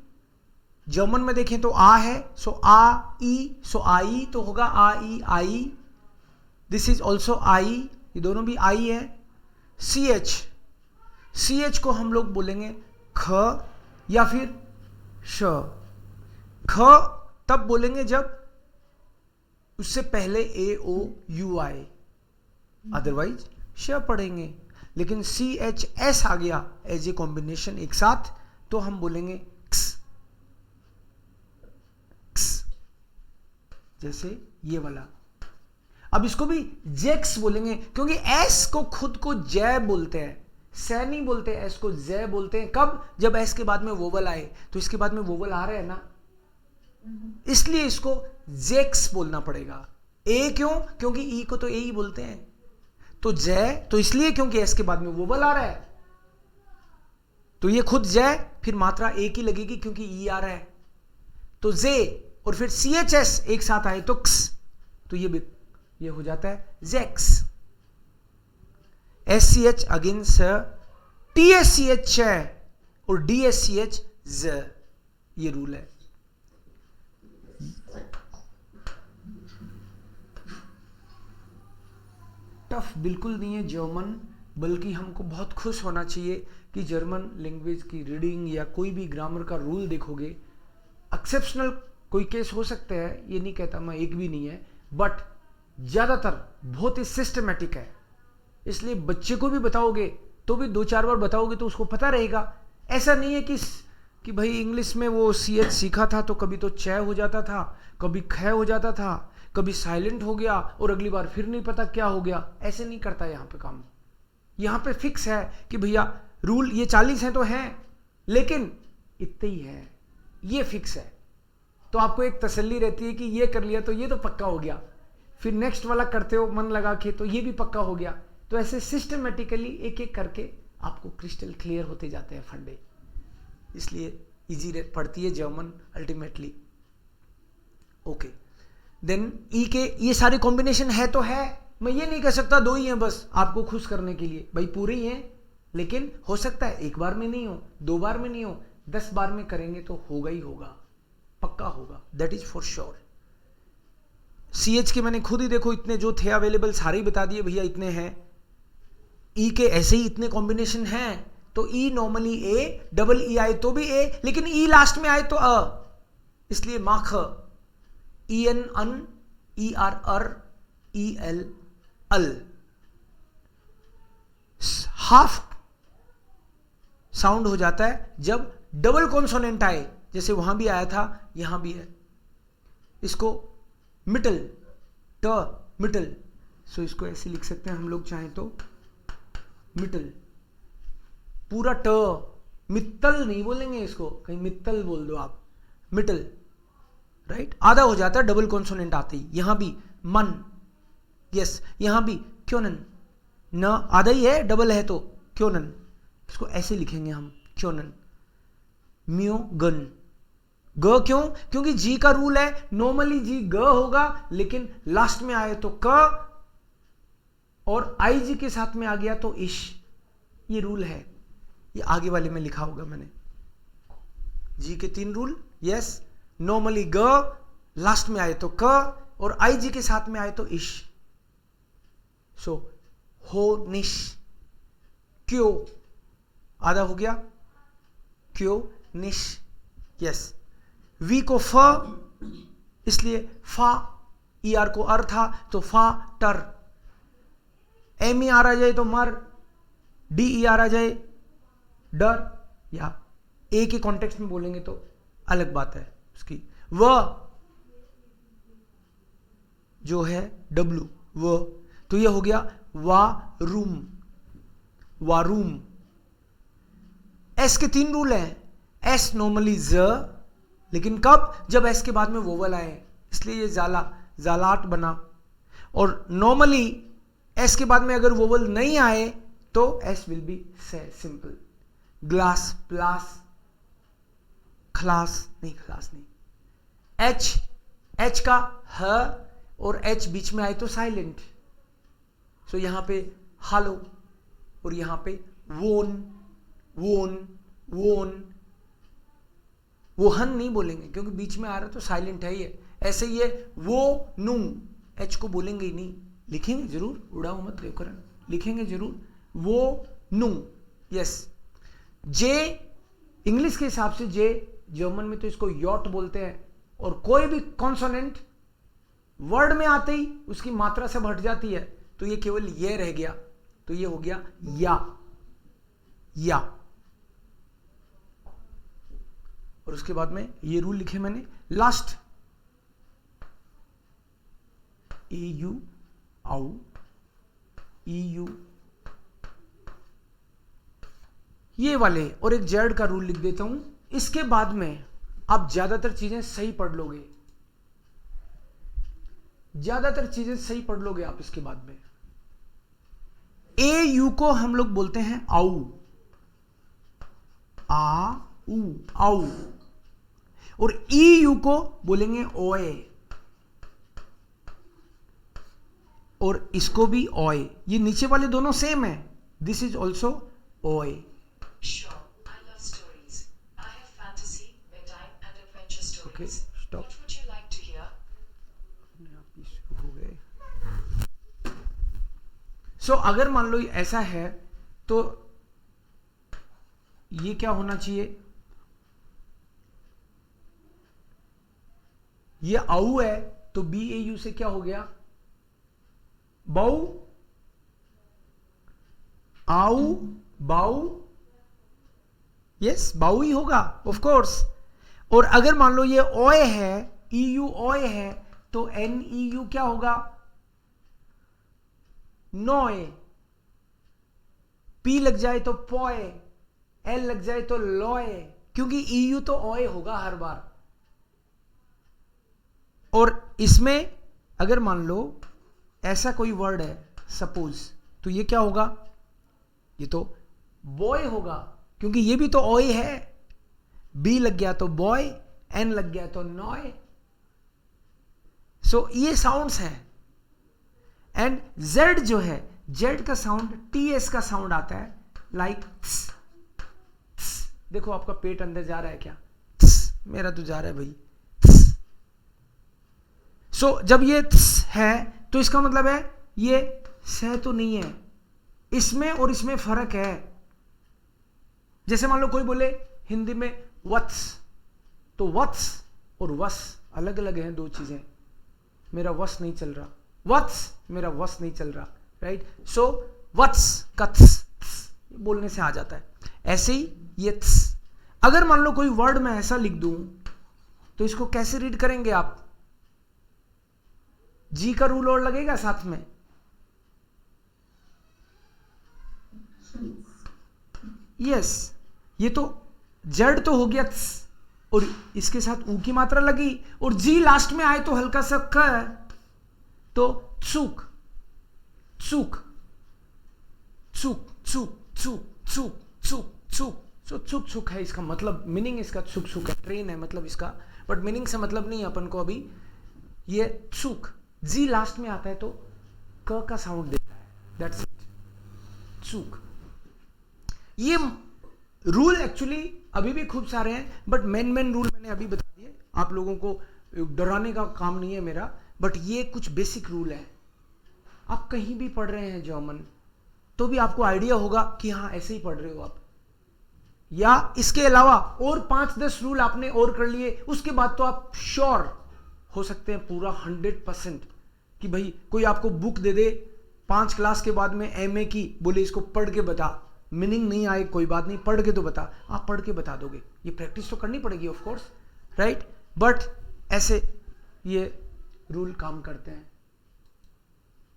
जर्मन में देखें तो आ है, सो आ ई, सो आई तो होगा आ ई आई, दिस इज ऑल्सो आई, ये दोनों भी आई है। CH को हम लोग बोलेंगे ख या फिर श। ख तब बोलेंगे जब उससे पहले AOU आए, अदरवाइज श पढ़ेंगे। लेकिन CHS आ गया एज ए कॉम्बिनेशन एक साथ, तो हम बोलेंगे क्स, क्स, जैसे ये वाला। अब इसको भी जेक्स बोलेंगे, क्योंकि एस को खुद को जय बोलते हैं, से नहीं बोलते, एस को जय बोलते हैं। कब, जब एस के बाद में वोवल आए, तो इसके बाद में वोवल आ रहा है ना, इसलिए इसको जेक्स बोलना पड़ेगा। ए क्यों, क्योंकि ई को तो ए ही बोलते हैं, तो जय तो इसलिए क्योंकि एस के बाद में वोवल आ रहा है, तो ये खुद जय, फिर मात्रा ए की लगेगी क्योंकि ई आ रहा है, तो जे, और फिर CHS एक साथ आए तो क्स, तो ये हो जाता है जेक्स। SCH अगेन स, TSCH और DSCH ज, ये रूल है। टफ बिल्कुल नहीं है जर्मन, बल्कि हमको बहुत खुश होना चाहिए कि जर्मन लैंग्वेज की रीडिंग या कोई भी ग्रामर का रूल देखोगे, एक्सेप्शनल कोई केस हो सकते हैं, ये नहीं कहता मैं, एक भी नहीं है, बट ज़्यादातर बहुत ही सिस्टमेटिक है। इसलिए बच्चे को भी बताओगे तो भी 2-4 बार बताओगे तो उसको पता रहेगा। ऐसा नहीं है कि भाई इंग्लिश में वो CH सीखा था तो कभी तो च हो जाता था, कभी ख हो जाता था, कभी साइलेंट हो गया और अगली बार फिर नहीं पता क्या हो गया। ऐसे नहीं करता यहाँ पे काम। यहाँ पे फिक्स है कि भैया रूल ये 40 हैं तो हैं, लेकिन इतने ही है, ये फिक्स है। तो आपको एक तसल्ली रहती है कि ये कर लिया तो ये तो पक्का हो गया, फिर नेक्स्ट वाला करते हो मन लगा के तो ये भी पक्का हो गया। तो ऐसे सिस्टमेटिकली एक एक करके आपको क्रिस्टल क्लियर होते जाते हैं फंडे। इसलिए इजी पड़ती है जर्मन अल्टीमेटली। ओके, देन ई के ये सारे कॉम्बिनेशन है तो है, मैं ये नहीं कह सकता 2 ही हैं बस आपको खुश करने के लिए, भाई पूरे ही हैं, लेकिन हो सकता है 1 बार में नहीं हो, 2 बार में नहीं हो, 10 बार में करेंगे तो होगा ही होगा, पक्का होगा, that is for sure. CH के मैंने खुद ही देखो इतने जो थे अवेलेबल सारे ही बता दिए भैया, इतने हैं। ई के ऐसे ही इतने कॉम्बिनेशन हैं, तो ई नॉर्मली ए, डबल ई आए तो भी ए, लेकिन ई लास्ट में आए तो अ, इसलिए माख, EN अन, ER अर, EL अल। हाफ साउंड हो जाता है जब डबल कॉन्सोनेंट आए, जैसे वहां भी आया था यहां भी है। इसको मिटल, ट मिटल, सो इसको ऐसे लिख सकते हैं हम लोग चाहें तो, मिटल, पूरा ट, मित्तल नहीं बोलेंगे इसको, कहीं मित्तल बोल दो आप, मिटल, राइट। आधा हो जाता है डबल कॉन्सोनेंट आते ही। यहां भी मन, यस, यहां भी क्योनन, न आधा ही है, डबल है तो क्योनन, इसको ऐसे लिखेंगे हम, क्योनन। म्यो गन, ग क्यों, क्योंकि जी का रूल है नॉर्मली जी ग होगा, लेकिन लास्ट में आए तो क, और आई जी के साथ में आ गया तो इश, ये रूल है। ये आगे वाले में लिखा होगा मैंने, जी के 3 रूल, यस, नॉर्मली ग, लास्ट में आए तो क, और आई जी के साथ में आए तो इश। सो हो निश, क्यों, आधा हो गया, क्यों निश, यस। वी को फ, इसलिए फा, ER को अर था तो फा टर, MER आ जाए तो मर, DER आ जाए डर, या ए के कॉन्टेक्स्ट में बोलेंगे तो अलग बात है उसकी। व जो है W, व, तो ये हो गया वा रूम, वारूम। एस के 3 रूल हैं, एस नॉर्मली ज, लेकिन कब, जब एस के बाद में वोवल आए, इसलिए ये जाला, जालाट बना। और नॉर्मली एस के बाद में अगर वोवल नहीं आए तो एस विल बी से, सिंपल। ग्लास, प्लास, खलास नहीं, खलास नहीं। एच का ह और एच बीच में आए तो साइलेंट, सो यहां पे हालो, और यहां पे वोन, वोन, वोन, वोहन नहीं बोलेंगे क्योंकि बीच में आ रहा तो साइलेंट है ये। ऐसे ही है वो नू, एच को बोलेंगे ही नहीं, लिखेंगे जरूर, उड़ाओ मत देवकरण, लिखेंगे जरूर, वो नू, यस। जे इंग्लिश के हिसाब से जे, जर्मन में तो इसको यॉट बोलते हैं, और कोई भी कॉन्सोनेंट वर्ड में आते ही उसकी मात्रा सब हट जाती है, तो ये केवल ये रह गया, तो ये हो गया या। और उसके बाद में ये रूल लिखे मैंने लास्ट, EU आउ, EU, ये वाले, और एक जेड का रूल लिख देता हूं। इसके बाद में आप ज्यादातर चीजें सही पढ़ लोगे, ज्यादातर चीजें सही पढ़ लोगे आप इसके बाद में। AU को हम लोग बोलते हैं आउ, आ उ, आउ, और EU को बोलेंगे ओए, और इसको भी ओए। ये नीचे वाले दोनों सेम है, दिस इज ऑल्सो ओए। Sure, I love stories. I have fantasy, bedtime, and adventure stories. Okay, stop. What would you like to hear? शुरू हो गए। सो अगर मान लो ऐसा है तो ये क्या होना चाहिए, ये आऊ है तो BAU से क्या हो गया? बाऊ, आऊ, बाऊ, यस बाऊ ही होगा ऑफ कोर्स। और अगर मान लो ये ओए है, EU ओए है, तो NEU क्या होगा? नोए। P लग जाए तो पोए, L लग जाए तो लोए, क्योंकि EU तो ओए होगा हर बार। और इसमें अगर मान लो ऐसा कोई वर्ड है सपोज, तो ये क्या होगा? ये तो बॉय होगा, क्योंकि ये भी तो ओए है। B लग गया तो बॉय, N लग गया तो नॉय। सो ये साउंड्स हैं। एंड Z जो है, Z का साउंड TS का साउंड आता है, लाइक देखो आपका पेट अंदर जा रहा है क्या? मेरा तो जा रहा है भाई। सो जब ये है तो इसका मतलब है ये सह तो नहीं है। इसमें और इसमें फर्क है। जैसे मान लो कोई बोले हिंदी में वत्स, तो वत्स और वस अलग अलग हैं, दो चीजें। मेरा वस नहीं चल रहा, वत्स मेरा वस नहीं चल रहा, राइट? सो वत्स का बोलने से आ जाता है। ऐसे ही ये अगर मान लो कोई वर्ड में ऐसा लिख दूं तो इसको कैसे रीड करेंगे आप? जी का रूल और लगेगा साथ में। यस, ये तो जड़ तो हो गया और इसके साथ ऊ की मात्रा लगी और जी लास्ट में आए तो हल्का सा क है, तो चूक चूक चूक चूक चूक चूक चूक चूक। सो चुक चुक है इसका मतलब, मीनिंग इसका चुक चुक है, ट्रेन है मतलब इसका, बट मीनिंग से मतलब नहीं है अपन को अभी। ये चुक जी लास्ट में आता है तो क का साउंड देता है, दैट्स इट, चुक। ये रूल एक्चुअली अभी भी खूब सारे हैं, बट मेन रूल मैंने अभी बता दिए। आप लोगों को डराने का काम नहीं है मेरा, बट ये कुछ बेसिक रूल है। आप कहीं भी पढ़ रहे हैं जर्मन तो भी आपको आइडिया होगा कि हाँ ऐसे ही पढ़ रहे हो आप, या इसके अलावा और 5-10 रूल आपने और कर लिए, उसके बाद तो आप श्योर हो सकते हैं पूरा 100% कि भाई कोई आपको बुक दे दे 5 क्लास के बाद में MA की, बोले इसको पढ़ के बता, मीनिंग नहीं आए कोई बात नहीं, पढ़ के तो बता, आप पढ़ के बता दोगे। ये प्रैक्टिस तो करनी पड़ेगी ऑफ कोर्स, राइट? बट ऐसे ये रूल काम करते हैं।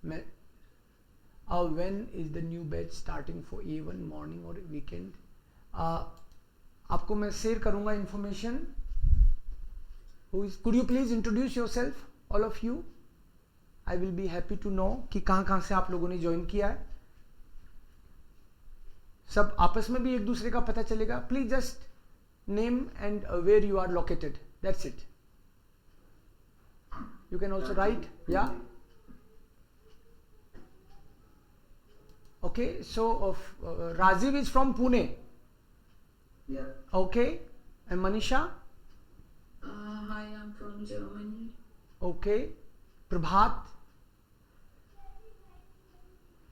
मैं when is the new batch starting for A1 morning और वीकेंड? आपको मैं शेयर करूंगा information. Could you please introduce yourself all of you? I will be happy to know कि कहां से आप लोगों ने ज्वाइन किया है। सब आपस में भी एक दूसरे का पता चलेगा। Please just name and where you are located, that's it. You can also write, या okay, so Rajiv is from Pune. Yeah. Okay, and Manisha? Hi, I'm from Germany. Okay, Prabhat?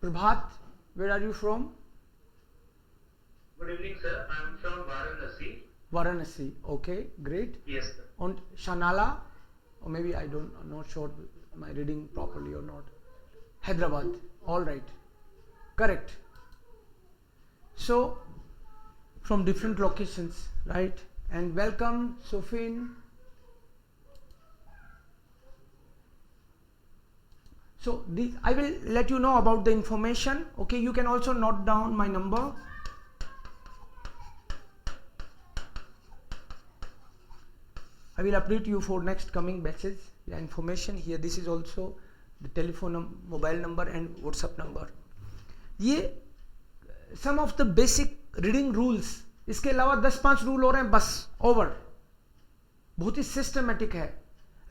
Prabhat, where are you from? Good evening, sir. I am from Varanasi. Varanasi. Okay, great. Yes, sir. And Shanala, or maybe I don't, I'm not sure am I reading properly or not. Hyderabad. All right. Correct. So from different locations, right? And welcome, Sofin. So this, I will let you know about the information. Okay, you can also note down my number. I will update you for next coming batches. The information here. This is also the telephone, mobile number and WhatsApp number. ये some of the basic reading rules, इसके अलावा 10-5 rule और हैं बस, over. बहुत ही systematic है।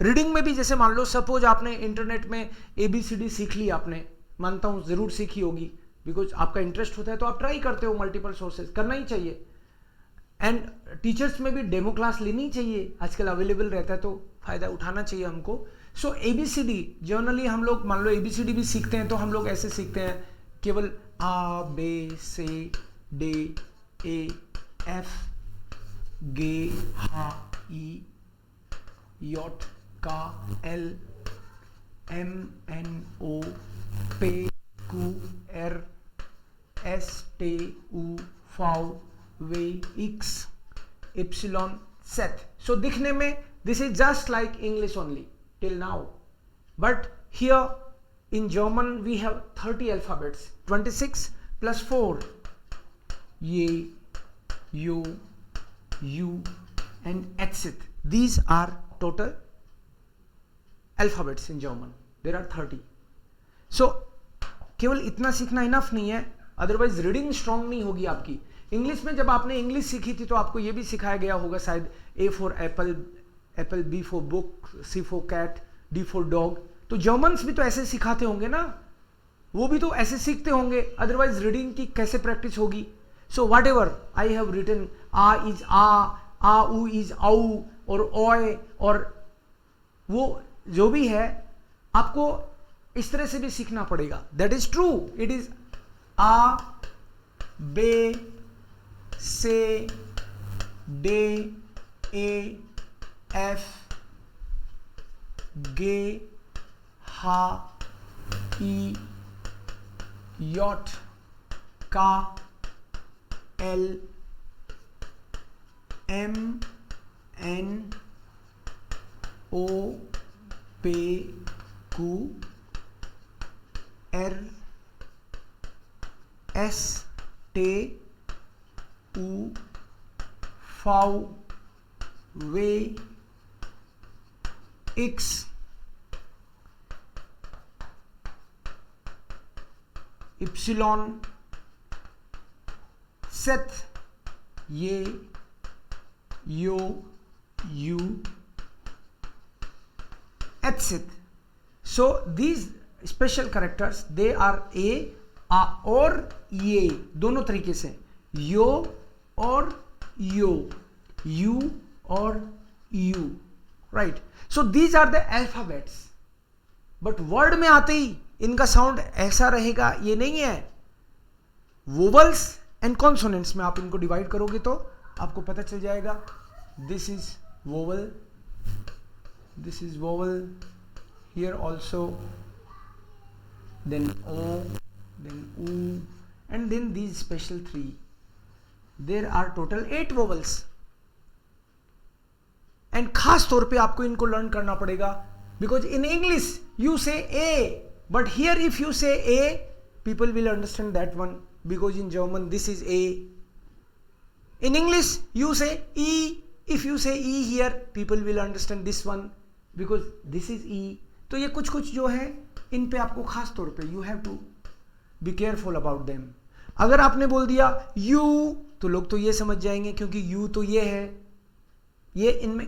Reading में भी जैसे मान लो सपोज आपने इंटरनेट में ABCD सीख ली, आपने, मानता हूं जरूर सीखी होगी, बिकॉज आपका इंटरेस्ट होता है तो आप ट्राई करते हो, मल्टीपल सोर्सेज करना ही चाहिए। एंड टीचर्स में भी डेमो क्लास लेनी चाहिए, आजकल अवेलेबल रहता है तो फायदा उठाना चाहिए हमको। सो ABCD जनरली हम लोग मान लो ABCD भी सीखते हैं तो हम लोग ऐसे सीखते हैं, केवल A B C D E F G H I J का, एल, एम एन ओ, पे, क्यू, एर, एस, टे, उ, फाउ, वे, एक्स, इप्सिलॉन, सेथ. सो दिखने में this is just like English only till now, but here in German we have 30 alphabets, 26 plus 4, ye, yo, you and etc. These are total alphabets in German. There are 30. So केवल इतना सीखना enough नहीं है, otherwise reading strong नहीं होगी आपकी. English में जब आपने इंग्लिश सीखी थी तो आपको ये भी सिखाया गया होगा शायद, A for apple, apple, B for book, C for cat, D for dog. तो जर्मन्स भी तो ऐसे सिखाते होंगे ना, वो भी तो ऐसे सीखते होंगे, अदरवाइज रीडिंग की कैसे प्रैक्टिस होगी. So whatever I have written, आ इज आ उ इज आउ, और ओए, और वो जो भी है आपको इस तरह से भी सीखना पड़ेगा. That is true. It is आ, बे, से, डे, ए, एफ, गे, हा, ई, यॉट, का, एल, एम, एन, ओ, पे, क्यू, एर, एस, टे, उ, फाउ, वे, एक्स, इप्सिलॉन, सेथ, ये, यो, यू, etc. So these special characters, they are a और ये दोनों तरीके से, यो और यो, यू और यू, right. So these are the alphabets. But word में आते ही इनका साउंड ऐसा रहेगा ये नहीं है. वोवल्स एंड कॉन्सोनेंट्स में आप इनको डिवाइड करोगे तो आपको पता चल जाएगा. This is vowel, this is vowel, here also, then o, then u, and then these special 3. There are total 8 vowels. And खास तौर पे आपको इनको लर्न करना पड़ेगा, because in English you say a, but here if you say a, people will understand that one, because in German this is a. In English you say e, if you say e here, people will understand this one, because this is e. तो ये कुछ कुछ जो है इन पे आपको खास तौर पे you have to be careful about them. अगर आपने बोल दिया you तो लोग तो ये समझ जाएंगे क्योंकि you तो ये है, ये इनमें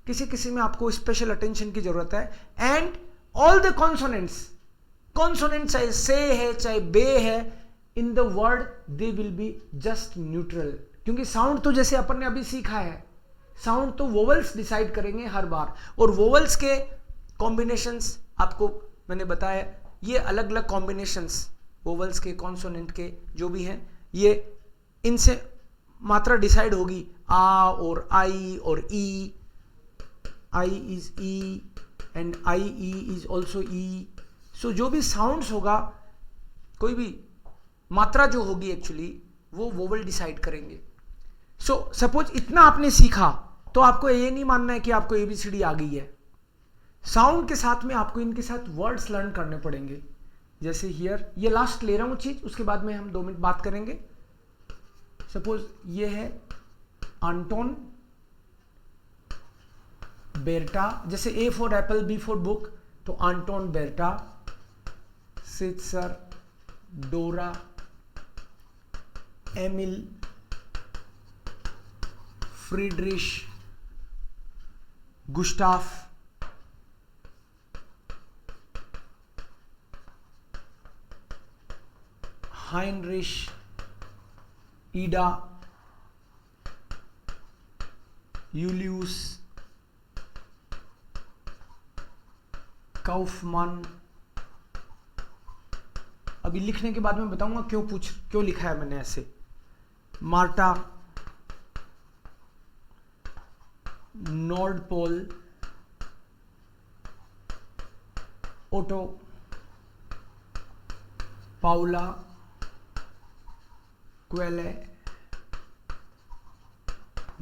किसी किसी में आपको स्पेशल अटेंशन की जरूरत है. And all the consonants, consonant चाहे से है चाहे बे है, in the word they will be just neutral, क्योंकि साउंड तो जैसे अपन ने अभी सीखा है, साउंड तो वोवल्स डिसाइड करेंगे हर बार, और वोवल्स के कॉम्बिनेशंस आपको मैंने बताया, ये अलग अलग कॉम्बिनेशंस वोवल्स के, कॉन्सोनेंट के जो भी हैं, ये इनसे मात्रा डिसाइड होगी, आ और आई और ई. आई इज ई एंड आई ई इज ऑल्सो ई. सो जो भी साउंड्स होगा, कोई भी मात्रा जो होगी एक्चुअली वो वोवल डिसाइड करेंगे. सो सपोज इतना आपने सीखा तो आपको ये नहीं मानना है कि आपको एबीसीडी आ गई है. साउंड के साथ में आपको इनके साथ वर्ड्स लर्न करने पड़ेंगे. जैसे हियर, ये लास्ट ले रहा हूं चीज, उसके बाद में हम 2 मिनट बात करेंगे. सपोज ये है आंटोन, बेर्टा, जैसे A for apple, B for book, तो आंटोन बेर्टा, सित्सर, डोरा, एमिल, फ्रीड्रिश, गुस्टाफ, हाइनरिश, ईडा, यूलियस, काउफमन. अभी लिखने के बाद में बताऊंगा क्यों लिखा है मैंने ऐसे. मार्टा, नॉर्डपोल, ओटो, पाउला, क्वेले,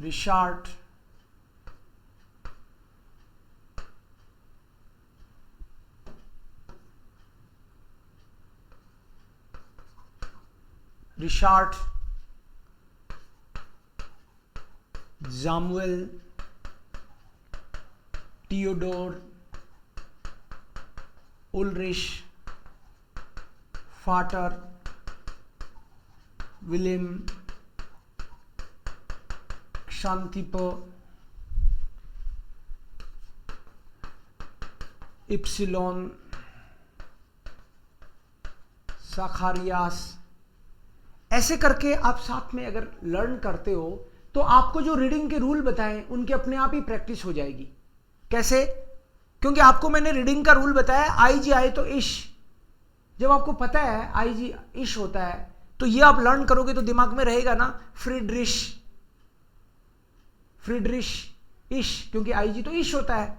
रिचार्ड, जामुएल, टियोडोर, उल्रिश, फाटर, विलियम, शांतिप, इप्सिलॉन, साखारियास। ऐसे करके आप साथ में अगर लर्न करते हो तो आपको जो रीडिंग के रूल बताएं उनके अपने आप ही प्रैक्टिस हो जाएगी। कैसे? क्योंकि आपको मैंने रीडिंग का रूल बताया, आई जी आए तो इश। जब आपको पता है आई जी इश होता है तो ये आप लर्न करोगे तो दिमाग में रहेगा ना, फ्रीड्रिश इश, क्योंकि आई जी तो इश होता है।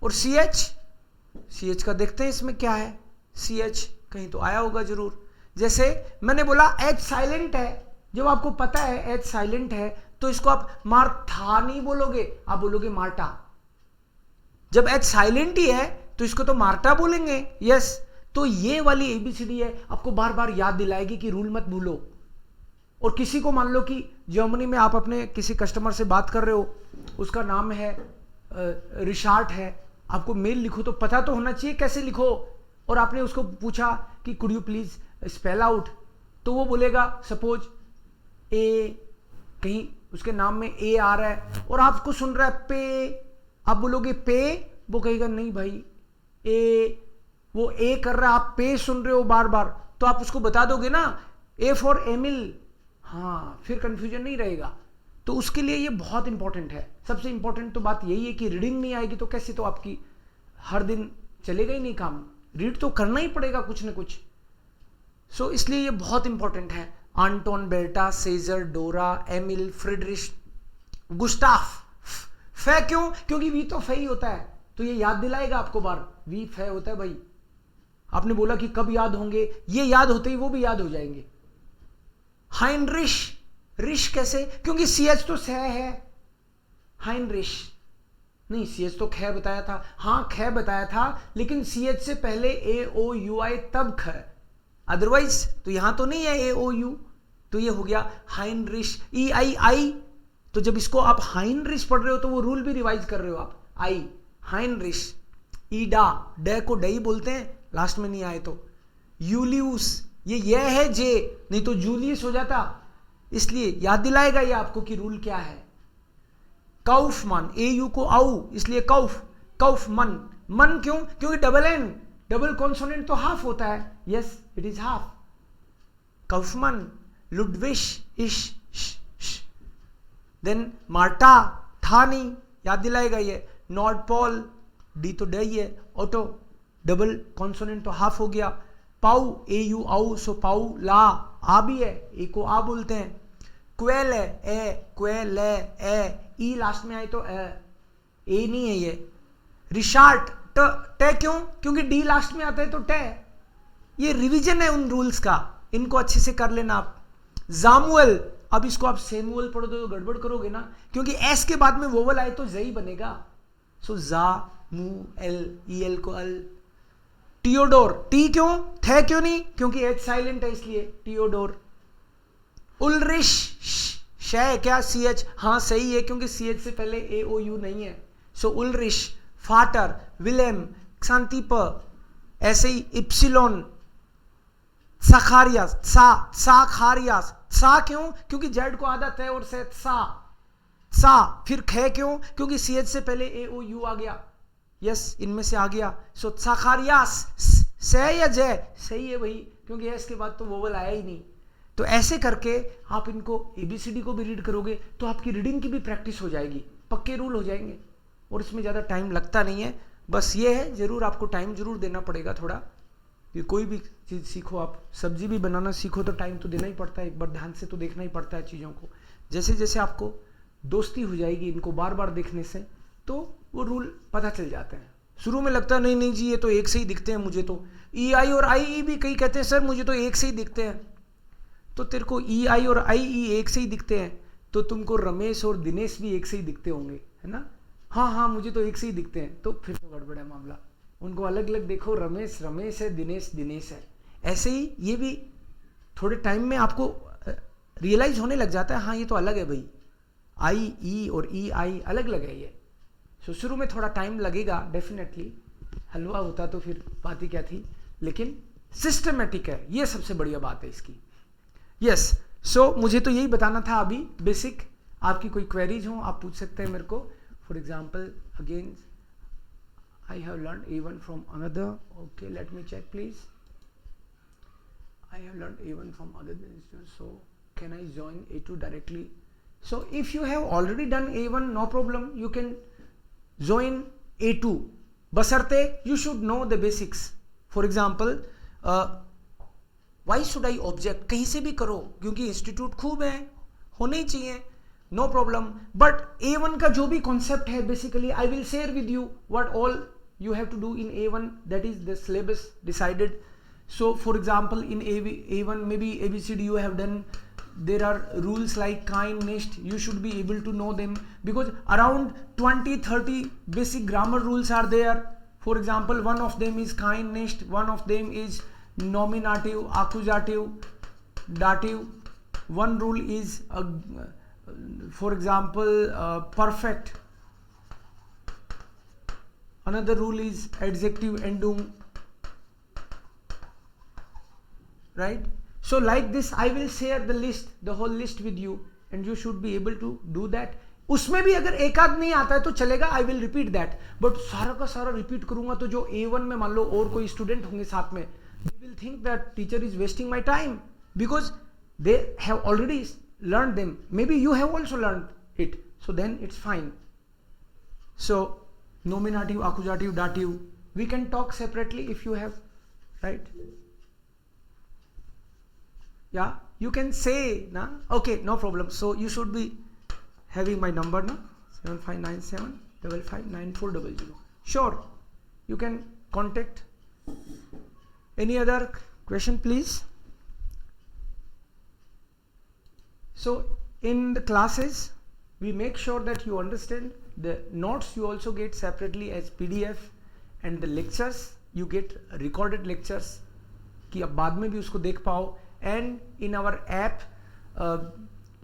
और सी एच का देखते हैं इसमें क्या है। सी एच कहीं तो आया होगा जरूर। जैसे मैंने बोला एच साइलेंट है, जब आपको पता है एच साइलेंट है तो इसको आप मार्था नहीं बोलोगे, आप बोलोगे मार्टा। जब एच साइलेंट ही है तो इसको तो मार्टा बोलेंगे। यस, तो ये वाली एबीसीडी है, आपको बार बार याद दिलाएगी कि रूल मत भूलो। और किसी को मान लो कि जर्मनी में आप अपने किसी कस्टमर से बात कर रहे हो, उसका नाम है रिचार्ड है, आपको मेल लिखो तो पता तो होना चाहिए कैसे लिखो। और आपने उसको पूछा कि could you please spell out, तो वो बोलेगा सपोज ए, कहीं उसके नाम में ए आ रहा है और आपको सुन रहा है पे, आप बोलोगे पे, वो कहेगा नहीं भाई ए, वो ए कर रहा है, आप पे सुन रहे हो बार बार, तो आप उसको बता दोगे ना ए फॉर एमिल। हाँ, फिर कंफ्यूजन नहीं रहेगा। तो उसके लिए ये बहुत इंपॉर्टेंट है। सबसे इंपॉर्टेंट तो बात यही है कि रीडिंग नहीं आएगी तो कैसे, तो आपकी हर दिन चलेगा ही नहीं काम। रीड तो करना ही पड़ेगा कुछ ना कुछ। सो इसलिए ये बहुत इंपॉर्टेंट है। आंटोन, बेल्टा, सेजर, डोरा, एमिल, फ्रीडरिश, गुस्टाफ। फे क्यों? क्योंकि वी तो फे ही होता है, तो ये याद दिलाएगा आपको बार, वी फे होता है भाई। आपने बोला कि कब याद होंगे, ये याद होते ही वो भी याद हो जाएंगे। हाइनरिश, रिश कैसे? क्योंकि सी एच तो सह है। हाइनरिश नहीं, सी एच तो ख बताया था। हाँ ख बताया था, लेकिन सी एच से पहले ए ओ यू आई तब ख, अदरवाइज तो यहां तो नहीं है ए ओ यू, तो ये हो गया हाइनरिश। ई आई आई, तो जब इसको आप हाइनरिश पढ़ रहे हो तो वो रूल भी रिवाइज कर रहे हो आप। आई हाइनरिश। ईडा, डे को डई बोलते हैं लास्ट में नहीं आए तो। यूलियस, ये है जे, नहीं तो जूलियस हो जाता, इसलिए याद दिलाएगा ये आपको कि रूल क्या है। काउफमन, ए यू को आउ, इसलिए काउफमन। मन क्यों? क्योंकि डबल एन, डबल कॉन्सोनेंट तो हाफ होता है। Yes, it is half. Kaufmann. Ludwig, इश, देन मार्टा, था नहीं, याद दिलाएगा ये। नॉर्ड पॉल, डी तो डे ही है। ऑटो, डबल कॉन्सोनेंट तो हाफ हो गया। पाउ, ए यू आउ, सो पाउ ला, आ भी है, ए को आ बोलते हैं। क्वेल है, ए, क्वेल ए, ई लास्ट में आए तो ए नहीं है ये। रिचार्ड, टे क्यों? क्योंकि डी लास्ट में आता है तो टे। ये रिवीजन है उन रूल्स का, इनको अच्छे से कर लेना आप। जामुएल, अब इसको आप सेमुअल पढ़ो तो गड़बड़ करोगे ना, क्योंकि एस के बाद में वोवल आए तो जई बनेगा। सो जा मू एल, ई एल को अल। टियोडोर, टी क्यों? थे क्यों नहीं? क्योंकि एच साइलेंट है इसलिए टियोडोर। उल्रिश, शय क्या? सी एच, हाँ सही है, क्योंकि सी एच से पहले ए ओ यू नहीं है। सो उल्रिश। फाटर, विलेम, शांतिप, ऐसे ही इप्सिलोन, साखारियास, साखारियास। सा क्यों? क्योंकि जेड को आदत है और से सा। फिर खे क्यों? क्योंकि सी एच से पहले ए ओ यू आ गया। यस, इनमें से आ गया। सो साखारियास, से या जय? सही है भाई, क्योंकि एस के बाद तो वोवल आया ही नहीं। तो ऐसे करके आप इनको एबीसीडी को भी रीड करोगे तो आपकी रीडिंग की भी प्रैक्टिस हो जाएगी, पक्के रूल हो जाएंगे और इसमें ज़्यादा टाइम लगता नहीं है। बस ये है, ज़रूर आपको टाइम ज़रूर देना पड़ेगा थोड़ा, कि कोई भी चीज़ सीखो, आप सब्जी भी बनाना सीखो तो टाइम तो देना ही पड़ता है, एक बार ध्यान से तो देखना ही पड़ता है चीज़ों को। जैसे जैसे आपको दोस्ती हो जाएगी इनको बार बार देखने से, तो वो रूल पता चल जाते हैं। शुरू में लगता है नहीं नहीं जी ये तो एक से ही दिखते हैं मुझे, तो ई आई और आई ई भी कई कहते हैं सर मुझे तो एक से ही दिखते हैं। तो तेरे को ई आई और आई ई एक से ही दिखते हैं तो तुमको रमेश और दिनेश भी एक से ही दिखते होंगे, है ना? हाँ हाँ मुझे तो एक से ही दिखते हैं, तो फिर तो गड़बड़ है मामला। उनको अलग अलग देखो, रमेश रमेश है, दिनेश दिनेश है। ऐसे ही ये भी थोड़े टाइम में आपको रियलाइज होने लग जाता है, हाँ ये तो अलग है भाई, आई ई और ई आई अलग अलग है ये। सो शुरू में थोड़ा टाइम लगेगा डेफिनेटली, हलवा होता तो फिर बात ही क्या थी, लेकिन सिस्टमेटिक है, ये सबसे बढ़िया बात है इसकी। यस, सो मुझे तो यही बताना था अभी बेसिक। आपकी कोई क्वेरीज हो आप पूछ सकते हैं मेरे को। For example again I have learn A1 from another, okay let me check please. I have learn A1 from other, so can I join A2 directly? So if you have already done A1 no problem, you can join A2, बशर्ते you should know the basics. For example, why should I object? कहीं से भी करो क्योंकि institute खूब है, होने ही चाहिए, नो प्रॉब्लम। बट A1 का जो भी कॉन्सेप्ट है basically I will share with you what all you have to do in A1, that is the syllabus decided. So for example in A1 maybe ABCD you have done, there are rules like kind, nest, you should be able to know them because around 20-30 basic grammar rules are there. For example, one of them is kind, nest, one of them is nominative, accusative, dative, one rule is for example perfect, another rule is adjective endung, right? So like this I will share the list, the whole list with you and you should be able to do that. उसमें भी अगर एक आध नहीं आता है तो चलेगा, I will repeat that, but सारा का सारा रिपीट करूंगा तो जो A1 में मान लो और कोई स्टूडेंट होंगे साथ में, they will think that teacher is wasting my time because they have already learned them, maybe you have also learned it, so then it's fine. So nominative, accusative, dative, we can talk separately if you have, right? Yeah, you can say na, okay, no problem. So you should be having my number na, 7597 559400. Sure, you can contact. Any other question please? So in the classes we make sure that you understand the notes, you also get separately as PDF, and the lectures you get recorded lectures कि अब बाद में भी उसको देख पाओ। And in our app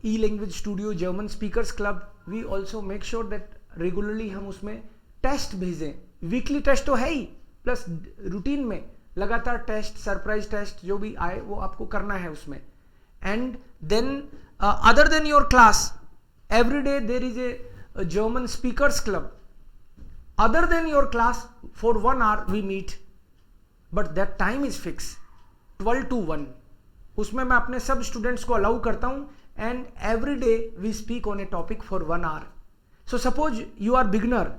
e-language studio German speakers club, we also make sure that regularly हम उसमें टेस्ट भेजें, वीकली टेस्ट तो है ही, प्लस रूटीन में लगातार टेस्ट, सरप्राइज टेस्ट जो भी आए वो आपको करना है उसमें। And then other than your class every day there is a German speakers club, other than your class for 1 hour we meet, but that time is fix 12 to 1, उसमें मैं अपने सब स्टूडेंट्स को अलाउ करता हूं and every day we speak on a topic for 1 hour. So suppose you are beginner,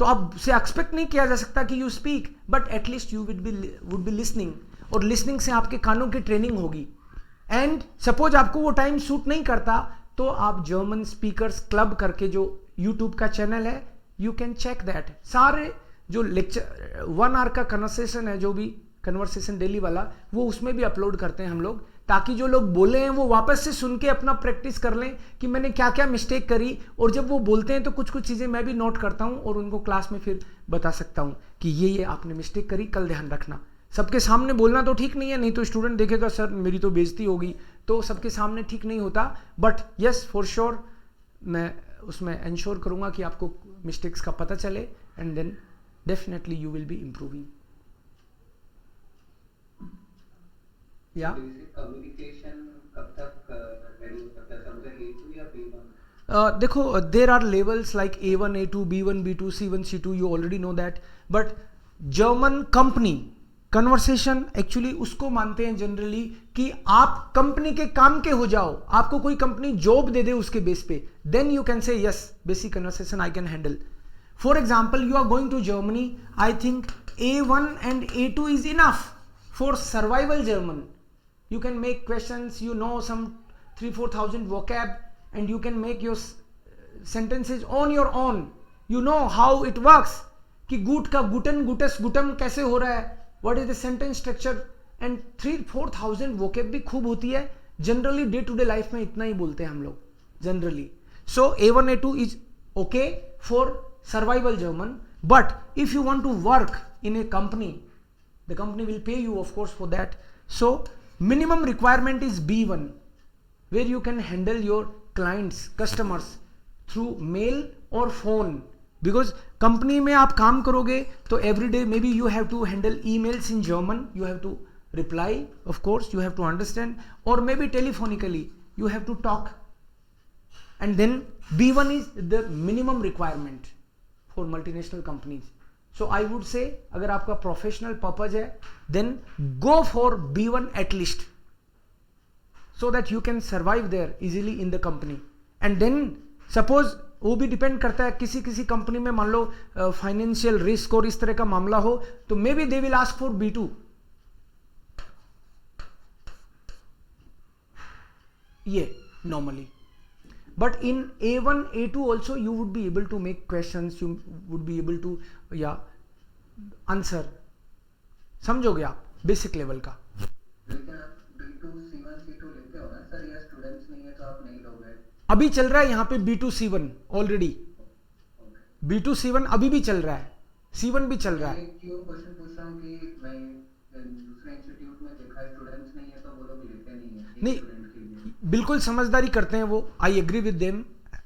तो अब से एक्सपेक्ट नहीं किया जा सकता कि you speak, but at least you would be listening, और लिसनिंग से आपके कानों की ट्रेनिंग होगी। एंड सपोज आपको वो टाइम सूट नहीं करता तो आप जर्मन स्पीकर्स क्लब करके जो यूट्यूब का चैनल है, यू कैन चेक दैट। सारे जो लेक्चर 1 hour का कन्वर्सेशन है, जो भी कन्वर्सेशन डेली वाला, वो उसमें भी अपलोड करते हैं हम लोग, ताकि जो लोग बोले हैं वो वापस से सुन के अपना प्रैक्टिस कर लें कि मैंने क्या क्या मिस्टेक करी, और जब वो बोलते हैं तो कुछ कुछ चीज़ें मैं भी नोट करता हूं और उनको क्लास में फिर बता सकता हूं कि ये आपने मिस्टेक करी, कल ध्यान रखना। सबके सामने बोलना तो ठीक नहीं है, नहीं तो स्टूडेंट देखेगा सर मेरी तो बेइज्जती होगी, तो सबके सामने ठीक नहीं होता। बट यस फॉर श्योर मैं उसमें इंश्योर करूंगा कि आपको मिस्टेक्स का पता चले, and then definitely you will be improving. या कम्युनिकेशन कब तक रेडी हो सकता है, समझे A2 या B1? देखो there are levels like A1, A2, B1, B2, C1, C2, you already know that, but German company conversation actually उसको मानते हैं जनरली कि आप कंपनी के काम के हो जाओ, आपको कोई कंपनी जॉब दे दे उसके बेस पे, then you can say yes basic conversation I can handle. For example you are going to Germany, I think A1 and A2 is enough for survival German. You can make questions, you know some 3,000-4,000 vocab, and you can make your sentences on your own. You know how it works. कि गुट का गुटन गुटस गुटम कैसे हो रहा है, what is the sentence structure, and 3-4,000 vocab भी खूब होती है। Generally day to day life में इतना ही बोलते हैं हम लोग generally. So A1 A2 is okay for survival German, but if you want to work in a company, the company will pay you of course for that. So minimum requirement is B1, where you can handle your clients, customers through mail or phone, because company में आप काम करोगे तो every day maybe you have to handle emails in German, you have to reply, of course you have to understand, or maybe telephonically you have to talk, and then B1 is the minimum requirement for multinational companies. So I would say अगर आपका professional purpose है then go for B1 at least, so that you can survive there easily in the company. And then suppose वो भी depend करता है, किसी किसी company में मान लो फाइनेंशियल रिस्क और इस तरह का मामला हो तो may be they will ask for B2. ये normally. But in A1, A2 also you would be able to make questions, you would be able to answer. समझोगे आप बेसिक लेवल का। लेकिन आप B2 C1 C2 लेते हो ना sir, या स्टूडेंट्स नहीं है तो आप नहीं लोगे? अभी चल रहा है यहाँ पे B2 C1 already, B2 C1 अभी भी चल रहा है, C1 भी चल रहा है। क्यों क्वेश्चन पूछ रहा हूँ कि मैं दूसरे इंस्टीट्यूट में देखा है स्टूडेंट्स नहीं है तो वो लोग लेते नहीं है। नहीं, बिल्कुल समझदारी करते हैं वो, I agree with them,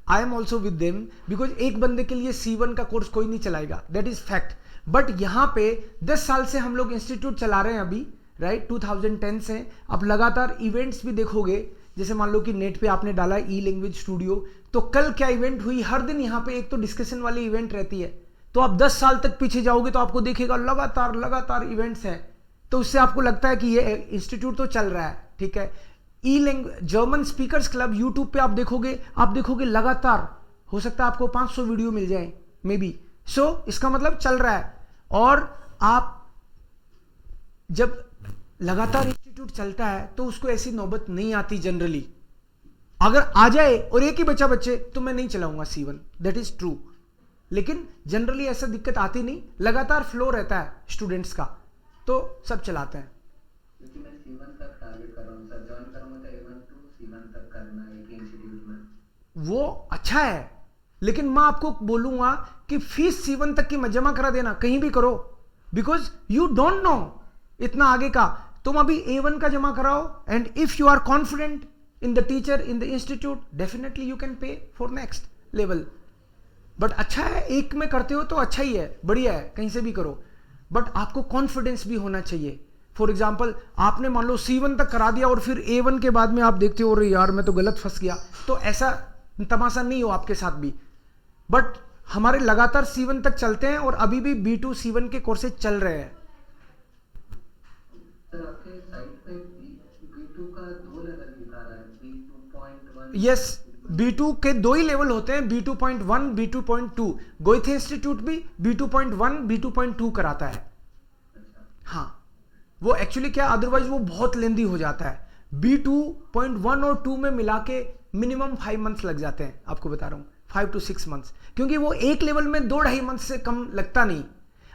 I am also with them, because एक बंदे के लिए C1 का कोर्स कोई नहीं चलाएगा, दैट इज फैक्ट। बट यहाँ पे 10 साल से हम लोग इंस्टीट्यूट चला रहे हैं अभी, राइट, 2010 से। आप लगातार इवेंट्स भी देखोगे, जैसे मान लो कि नेट पे आपने डाला ई लैंग्वेज स्टूडियो, तो कल क्या इवेंट हुई, हर दिन यहाँ पे एक तो डिस्कशन वाली इवेंट रहती है। तो आप 10 साल तक पीछे जाओगे तो आपको देखेगा लगातार लगातार इवेंट्स हैं, तो उससे आपको लगता है कि ये इंस्टीट्यूट तो चल रहा है, ठीक है। E language German speakers club YouTube पे आप देखोगे लगातार, हो सकता है आपको 500 वीडियो मिल जाए मे बी। सो इसका मतलब चल रहा है। और आप जब लगातार इंस्टीट्यूट चलता है तो उसको ऐसी नौबत नहीं आती जनरली। अगर आ जाए और एक ही बच्चे तो मैं नहीं चलाऊंगा C1, दैट इज ट्रू, लेकिन जनरली ऐसा दिक्कत आती नहीं, लगातार फ्लो रहता है स्टूडेंट्स का, तो सब चलाते हैं। क्योंकि मैं C1 तक टारगेट कर रहा हूँ सर, ज्वाइन करूँगा तो A1 to C1 तक करना है एक इंस्टीट्यूट में। वो अच्छा है, लेकिन मैं आपको बोलूंगा कि फीस C1 तक की मत जमा करा देना, कहीं भी करो, बिकॉज यू डोंट नो इतना आगे का। तुम अभी A1 का जमा कराओ, and if you are confident in the teacher in the institute, definitely you can pay for next level. But अच्छा है, एक में करते हो तो अच्छा ही है, बढ़िया है, कहीं से भी करो, बट आपको कॉन्फिडेंस भी होना चाहिए। फॉर एग्जाम्पल आपने मान लो C1 तक करा दिया और फिर A1 के बाद में आप देखते हो अरे यार मैं तो गलत फंस गया, तो ऐसा तमाशा नहीं हो आपके साथ भी। बट हमारे लगातार C1 तक चलते हैं और अभी भी B2 C1 के कोर्सेज चल रहे हैं। सर आपके साइट पे B2 का 2 लेवल दिखा रहा है, B2.1। यस, B2 के 2 ही लेवल होते हैं, B2.1 B2.2। गोइथे इंस्टीट्यूट भी B2.1 B2.2 कराता है। हाँ, वो एक्चुअली क्या, अदरवाइज वो बहुत लेंदी हो जाता है। B2.1 और 2 में मिला के मिनिमम 5 मंथ्स लग जाते हैं, आपको बता रहा हूँ 5 to 6 मंथ्स, क्योंकि वो एक लेवल में 2-2.5 मंथ से कम लगता नहीं।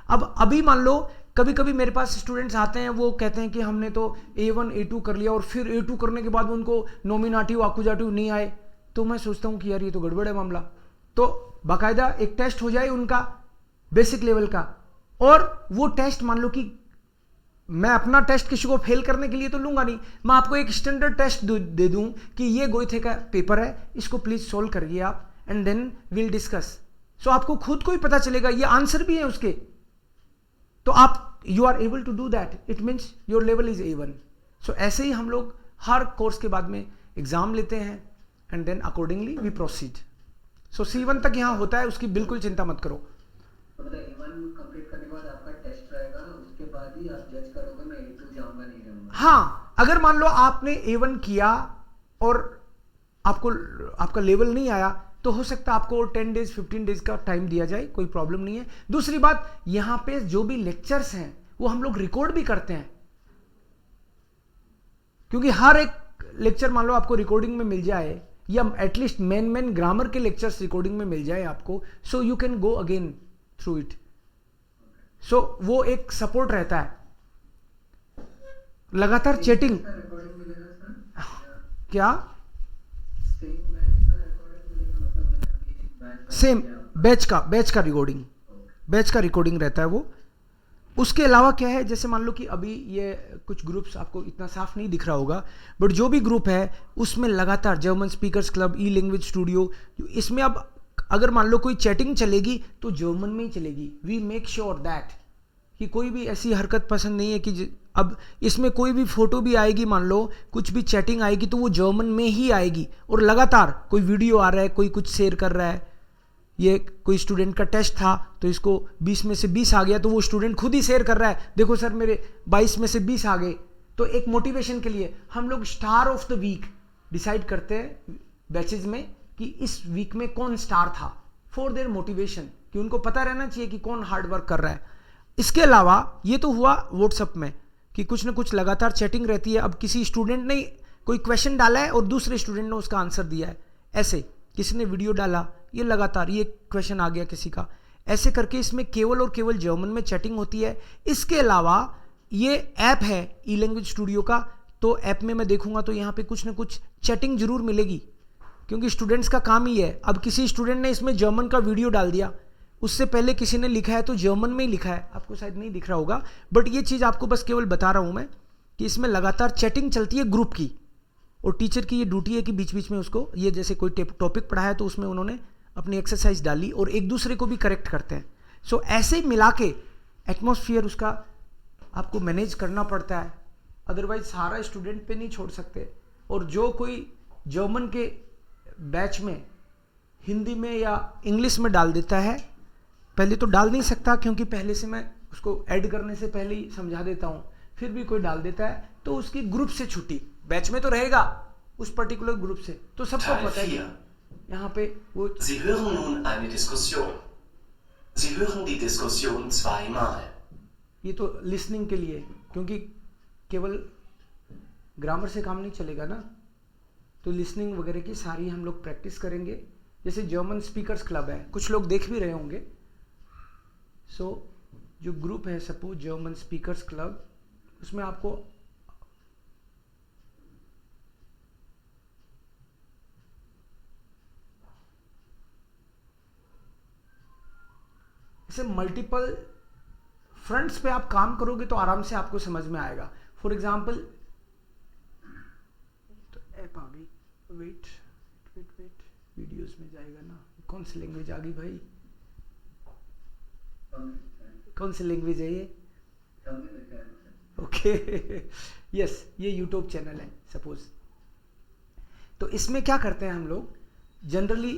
अब अभी मान लो कभी कभी मेरे पास स्टूडेंट्स आते हैं, वो कहते हैं कि हमने तो A1 A2 कर लिया और फिर A2 करने के बाद उनको नोमिनेटिव आकुजाटिव नहीं आए, तो मैं सोचता हूँ कि यार ये तो गड़बड़ है मामला। तो बाकायदा एक टेस्ट हो जाए उनका बेसिक लेवल का, और वो टेस्ट मान लो कि मैं अपना टेस्ट किसी को फेल करने के लिए तो लूंगा नहीं, मैं आपको एक स्टैंडर्ड टेस्ट दे दूं कि ये गोइथे का पेपर है, इसको प्लीज सोल्व करिए आप, एंड देन विल डिस्कस। सो आपको खुद को ही पता चलेगा, ये आंसर भी है उसके, तो आप you are able to do that, it means your level is A1। So ऐसे ही हम लोग हर कोर्स के बाद में एग्जाम लेते हैं, and then accordingly we proceed. So C1 तक यहाँ होता है, उसकी बिल्कुल चिंता मत करो। मतलब A1 कंप्लीट करने के बाद आपका टेस्ट रहेगा, उसके बाद ही आप जज करोगे मैं A2 जाऊंगा नहीं जाऊंगा। हाँ, अगर मान लो आपने A1 किया और आपको आपका लेवल नहीं आया, तो हो सकता है आपको 10 डेज 15 डेज का टाइम दिया जाए, कोई प्रॉब्लम नहीं है। दूसरी बात, यहाँ पे जो भी लेक्चर्स हैं वो हम लोग रिकॉर्ड भी करते हैं, क्योंकि हर एक लेक्चर मान लो आपको रिकॉर्डिंग में मिल जाए, या एटलीस्ट मेन ग्रामर के लेक्चर्स रिकॉर्डिंग में मिल जाए आपको, so you can go again through it. So वो एक सपोर्ट रहता है, लगातार चैटिंग। रिकॉर्डिंग मिलेगा सर? क्या सेम बैच का रिकॉर्डिंग मिलेगा, मतलब मैंने अभी एक बैच सेम बैच का रिकॉर्डिंग रहता है वो। उसके अलावा क्या है, जैसे मान लो कि अभी ये कुछ ग्रुप्स आपको इतना साफ नहीं दिख रहा होगा, बट जो भी ग्रुप है उसमें लगातार जर्मन स्पीकर्स क्लब, ई लैंग्वेज स्टूडियो, इसमें अब अगर मान लो कोई चैटिंग चलेगी तो जर्मन में ही चलेगी। वी मेक श्योर दैट कि कोई भी ऐसी हरकत पसंद नहीं है कि अब इसमें कोई भी फोटो भी आएगी, मान लो कुछ भी चैटिंग आएगी तो वो जर्मन में ही आएगी। और लगातार कोई वीडियो आ रहा है, कोई कुछ शेयर कर रहा है, ये कोई स्टूडेंट का टेस्ट था तो इसको 20 में से 20 आ गया तो वो स्टूडेंट खुद ही शेयर कर रहा है, देखो सर मेरे 22 में से 20 आ गए। तो एक मोटिवेशन के लिए हम लोग star of the week decide करते हैं बैचेज में कि इस वीक में कौन स्टार था, फॉर देयर मोटिवेशन, कि उनको पता रहना चाहिए कि कौन हार्ड वर्क कर रहा है। इसके अलावा ये तो हुआ व्हाट्सएप में कि कुछ ना कुछ लगातार चैटिंग रहती है। अब किसी स्टूडेंट ने कोई क्वेश्चन डाला है और दूसरे स्टूडेंट ने उसका आंसर दिया है, ऐसे किसी ने वीडियो डाला, ये लगातार ये क्वेश्चन आ गया किसी का, ऐसे करके इसमें केवल और केवल जर्मन में चैटिंग होती है। इसके अलावा ये ऐप है ई लैंग्वेज स्टूडियो का, तो ऐप में मैं देखूंगा तो यहाँ पे कुछ ना कुछ चैटिंग जरूर मिलेगी, क्योंकि स्टूडेंट्स का काम ही है। अब किसी स्टूडेंट ने इसमें जर्मन का वीडियो डाल दिया, उससे पहले किसी ने लिखा है तो जर्मन में ही लिखा है, आपको शायद नहीं दिख रहा होगा, बट ये चीज़ आपको बस केवल बता रहा हूँ मैं कि इसमें लगातार चैटिंग चलती है ग्रुप की, और टीचर की ये ड्यूटी है कि बीच बीच में उसको ये जैसे कोई टॉपिक पढ़ाया तो उसमें उन्होंने अपनी एक्सरसाइज डाली और एक दूसरे को भी करेक्ट करते हैं। सो ऐसे मिला के एटमोसफियर उसका आपको मैनेज करना पड़ता है, अदरवाइज सारा स्टूडेंट पे नहीं छोड़ सकते। और जो कोई जर्मन के बैच में हिंदी में या इंग्लिश में डाल देता है, पहले तो डाल नहीं सकता क्योंकि पहले से मैं उसको ऐड करने से पहले ही समझा देता हूँ, फिर भी कोई डाल देता है तो उसकी ग्रुप से छुट्टी, बैच में तो रहेगा उस पर्टिकुलर ग्रुप से, तो सबको Teil पता है कि 4. यहाँ पे वो। Sie hören nun eine Diskussion. Sie hören die Diskussion zweimal. ये तो लिसनिंग के लिए, क्योंकि केवल ग्रामर से काम नहीं चलेगा ना, तो लिसनिंग वगैरह की सारी हम लोग प्रैक्टिस करेंगे। जैसे जर्मन स्पीकर्स क्लब है, कुछ लोग देख भी रहे होंगे। सो जो ग्रुप है सपोज जर्मन स्पीकर्स क्लब, उसमें आपको ऐसे मल्टीपल फ्रंट्स पे आप काम करोगे तो आराम से आपको समझ में आएगा। फॉर एग्जाम्पल, तो ऐप आ गई, वेट वीडियोस में जाएगा ना, कौन सी लैंग्वेज आ गई भाई, कौन सी लैंग्वेज है ये? ओके यस, ये यूट्यूब चैनल है सपोज। तो इसमें क्या करते हैं हम लोग, जनरली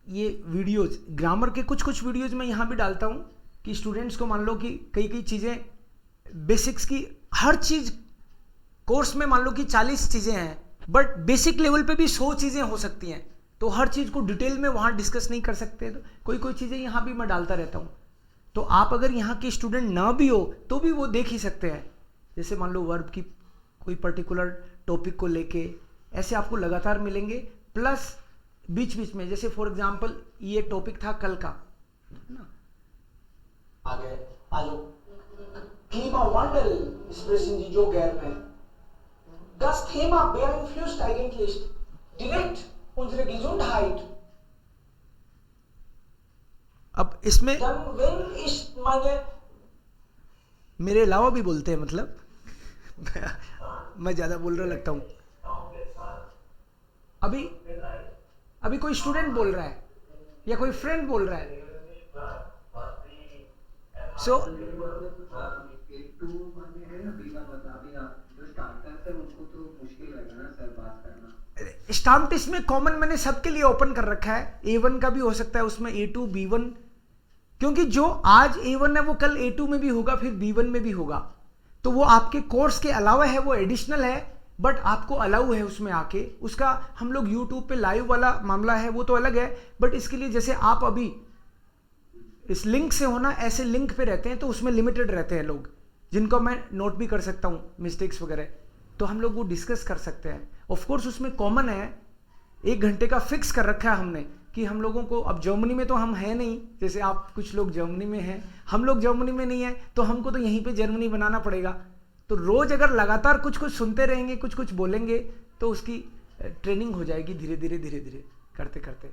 ये वीडियोज ग्रामर के कुछ वीडियोज मैं यहाँ भी डालता हूँ कि स्टूडेंट्स को मान लो कि कई चीज़ें बेसिक्स की, हर चीज़ कोर्स में मान लो कि 40 चीज़ें हैं, बट बेसिक लेवल पे भी 100 चीज़ें हो सकती हैं, तो हर चीज़ को डिटेल में वहाँ डिस्कस नहीं कर सकते, तो कोई चीज़ें यहाँ भी मैं डालता रहता हूँ। तो आप अगर यहाँ के स्टूडेंट ना भी हो तो भी वो देख ही सकते हैं। जैसे मान लो वर्ब की कोई पर्टिकुलर टॉपिक को लेके ऐसे आपको लगातार मिलेंगे, प्लस बीच बीच में, जैसे फॉर एग्जांपल ये टॉपिक था कल का ना, आगे also Klimawandel sprechen Sie so gerne. Das Thema beeinflusst eigentlich direkt unsere Gesundheit. अब इसमें मेरे अलावा भी बोलते हैं, मतलब मैं ज्यादा बोल रहा लगता हूँ। अभी कोई स्टूडेंट बोल रहा है या कोई फ्रेंड बोल रहा है, सो स्टाम्प टेस्ट में कॉमन मैंने सबके लिए ओपन कर रखा है, A1 का भी हो सकता है उसमें, A2 B1, क्योंकि जो आज A1 है वो कल A2 में भी होगा, फिर B1 में भी होगा, तो वो आपके कोर्स के अलावा है, वो एडिशनल है, बट आपको अलाउ है उसमें आके। उसका हम लोग यूट्यूब पे लाइव वाला मामला है वो तो अलग है, बट इसके लिए जैसे आप अभी इस लिंक से होना, ऐसे लिंक पे रहते हैं तो उसमें लिमिटेड रहते हैं लोग, जिनको मैं नोट भी कर सकता हूँ मिस्टेक्स वगैरह, तो हम लोग वो डिस्कस कर सकते हैं। ऑफ कोर्स उसमें कॉमन है, 1 घंटे का फिक्स कर रखा है हमने कि हम लोगों को, अब जर्मनी में तो हम हैं नहीं, जैसे आप कुछ लोग जर्मनी में हैं, हम लोग जर्मनी में नहीं है, तो हमको तो यहीं पे जर्मनी बनाना पड़ेगा। तो रोज अगर लगातार कुछ कुछ सुनते रहेंगे, कुछ कुछ बोलेंगे, तो उसकी ट्रेनिंग हो जाएगी धीरे धीरे धीरे धीरे करते करते।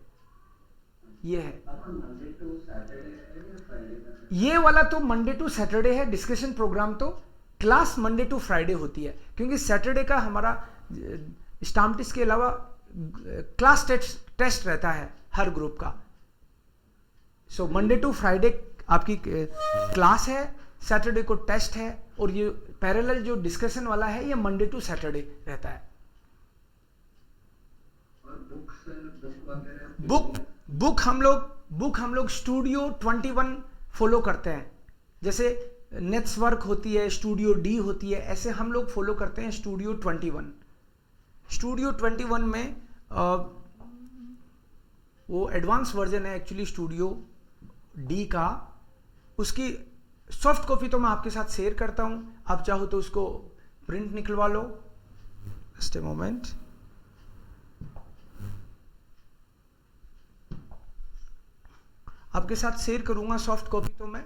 ये है, अपन मंडे टू सैटरडे है या फ्राइडे का? ये वाला तो मंडे टू सैटरडे है डिस्कशन प्रोग्राम, तो क्लास मंडे टू फ्राइडे होती है, क्योंकि सैटरडे का हमारा स्टाम्प टेस्ट के अलावा क्लास टेस्ट रहता है हर ग्रुप का। सो मंडे टू फ्राइडे आपकी क्लास है, सैटरडे को टेस्ट है, और ये पैरेलल जो डिस्कशन वाला है ये मंडे टू सैटरडे रहता है। और बुक्स बुक वगैरह? बुक हम लोग स्टूडियो 21 फॉलो करते हैं। जैसे नेट्सवर्क होती है, स्टूडियो डी होती है, ऐसे हम लोग फॉलो करते हैं स्टूडियो 21। स्टूडियो 21 में वो एडवांस वर्जन है एक्चुअली स्टूडियो डी का। उसकी सॉफ्ट कॉपी तो मैं आपके साथ शेयर करता हूं, आप चाहो तो उसको प्रिंट निकलवा लो। जस्ट ए मोमेंट, आपके साथ शेयर करूंगा सॉफ्ट कॉपी तो मैं।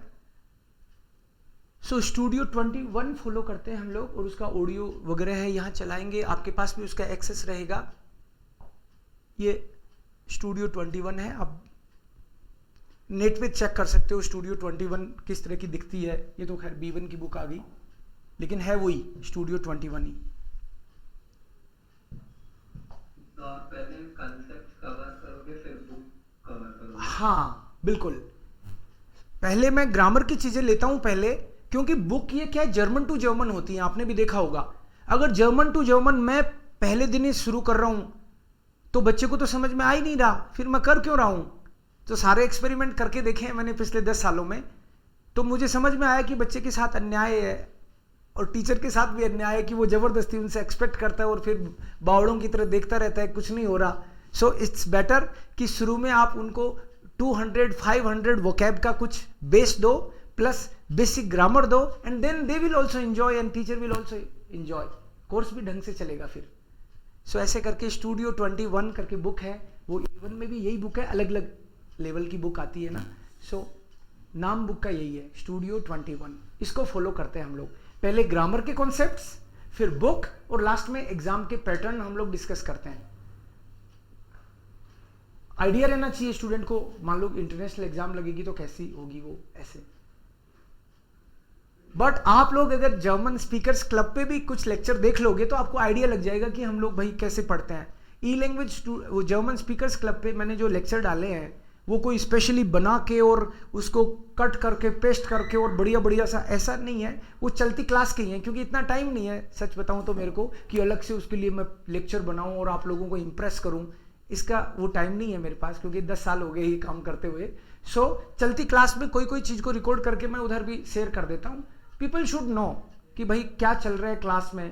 सो स्टूडियो 21 फॉलो करते हैं हम लोग, और उसका ऑडियो वगैरह है, यहाँ चलाएंगे, आपके पास भी उसका एक्सेस रहेगा। ये स्टूडियो 21 है, आप नेट पे चेक कर सकते हो स्टूडियो 21 किस तरह की दिखती है। ये तो खैर B1 की बुक आ गई, लेकिन है वही स्टूडियो 21 ही। तो आप पहले कॉन्सेप्ट कवर करोगे फिर बुक कवर करोगे? हाँ बिल्कुल, पहले मैं ग्रामर की चीजें लेता हूं पहले, क्योंकि बुक ये क्या है, जर्मन टू जर्मन होती है, आपने भी देखा होगा। अगर जर्मन टू जर्मन मैं पहले दिन ही शुरू कर रहा हूं तो बच्चे को तो समझ में आ ही नहीं रहा, फिर मैं कर क्यों रहा हूं। तो सारे एक्सपेरिमेंट करके देखे हैं मैंने पिछले 10 सालों में, तो मुझे समझ में आया कि बच्चे के साथ अन्याय है, और टीचर के साथ भी अन्याय है कि वो जबरदस्ती उनसे एक्सपेक्ट करता है और फिर बावड़ों की तरह देखता रहता है, कुछ नहीं हो रहा। सो इट्स बेटर कि शुरू में आप उनको 200-500 वोकैब का कुछ बेस दो, प्लस बेसिक ग्रामर दो, and then they will also enjoy and teacher will also enjoy, course भी ढंग से चलेगा फिर। सो ऐसे करके स्टूडियो 21 करके बुक है, वो E1 में भी यही बुक है, अलग अलग लेवल की बुक आती है ना। सो नाम बुक का यही है, स्टूडियो 21। इसको फॉलो करते हैं हम लोग, पहले ग्रामर के कॉन्सेप्ट्स, फिर बुक, और लास्ट में एग्जाम के पैटर्न हम लोग डिस्कस करते हैं। आइडिया रहना चाहिए स्टूडेंट को, मान लो इंटरनेशनल एग्जाम लगेगी तो कैसी होगी वो, ऐसे। बट आप लोग अगर जर्मन स्पीकर्स क्लब पे भी कुछ लेक्चर देख लोगे तो आपको आइडिया लग जाएगा कि हम लोग भाई कैसे पढ़ते हैं। ई लैंग्वेज वो जर्मन स्पीकर्स क्लब पे मैंने जो लेक्चर डाले हैं, वो कोई स्पेशली बना के और उसको कट करके पेस्ट करके और बढ़िया बढ़िया सा, ऐसा नहीं है। वो चलती क्लास के ही हैं, क्योंकि इतना टाइम नहीं है सच बताऊं तो मेरे को कि अलग से उसके लिए मैं लेक्चर बनाऊं और आप लोगों को इम्प्रेस करूं, इसका वो टाइम नहीं है मेरे पास, क्योंकि 10 साल हो गए ये काम करते हुए। सो चलती क्लास में कोई कोई चीज़ को रिकॉर्ड करके मैं उधर भी शेयर कर देता हूँ। पीपल शुड नो कि भाई क्या चल रहा है क्लास में,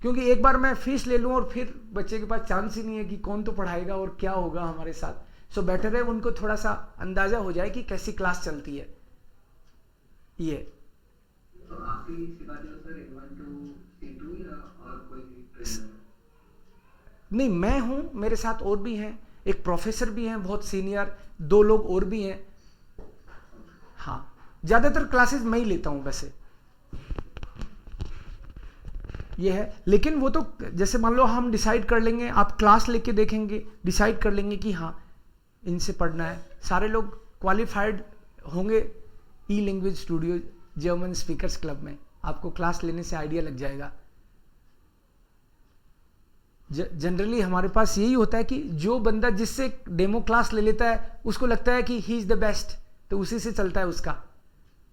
क्योंकि एक बार मैं फीस ले लूँ और फिर बच्चे के पास चांस ही नहीं है कि कौन तो पढ़ाएगा और क्या होगा हमारे साथ। सो बेटर है उनको थोड़ा सा अंदाजा हो जाए कि कैसी क्लास चलती है। ये तो आपके लिए सिखा दो सर A1 to C2 या और कोई ट्रेनर? नहीं, मैं हूँ, मेरे साथ और भी हैं, एक प्रोफेसर भी हैं बहुत सीनियर, 2 लोग और भी हैं। हाँ, ज़्यादातर क्लासेस मैं ही लेता हूँ वैसे, ये है। लेकिन वो तो जैसे मान लो हम डिसाइड कर लेंगे, आप क्लास लेके देखेंगे, डिसाइड कर लेंगे कि हाँ इनसे पढ़ना है, सारे लोग क्वालिफाइड होंगे E language studio German speakers club में, आपको क्लास लेने से आइडिया लग जाएगा। जनरली हमारे पास यही होता है कि जो बंदा जिससे डेमो क्लास ले लेता है उसको लगता है कि ही इज द बेस्ट, तो उसी से चलता है उसका,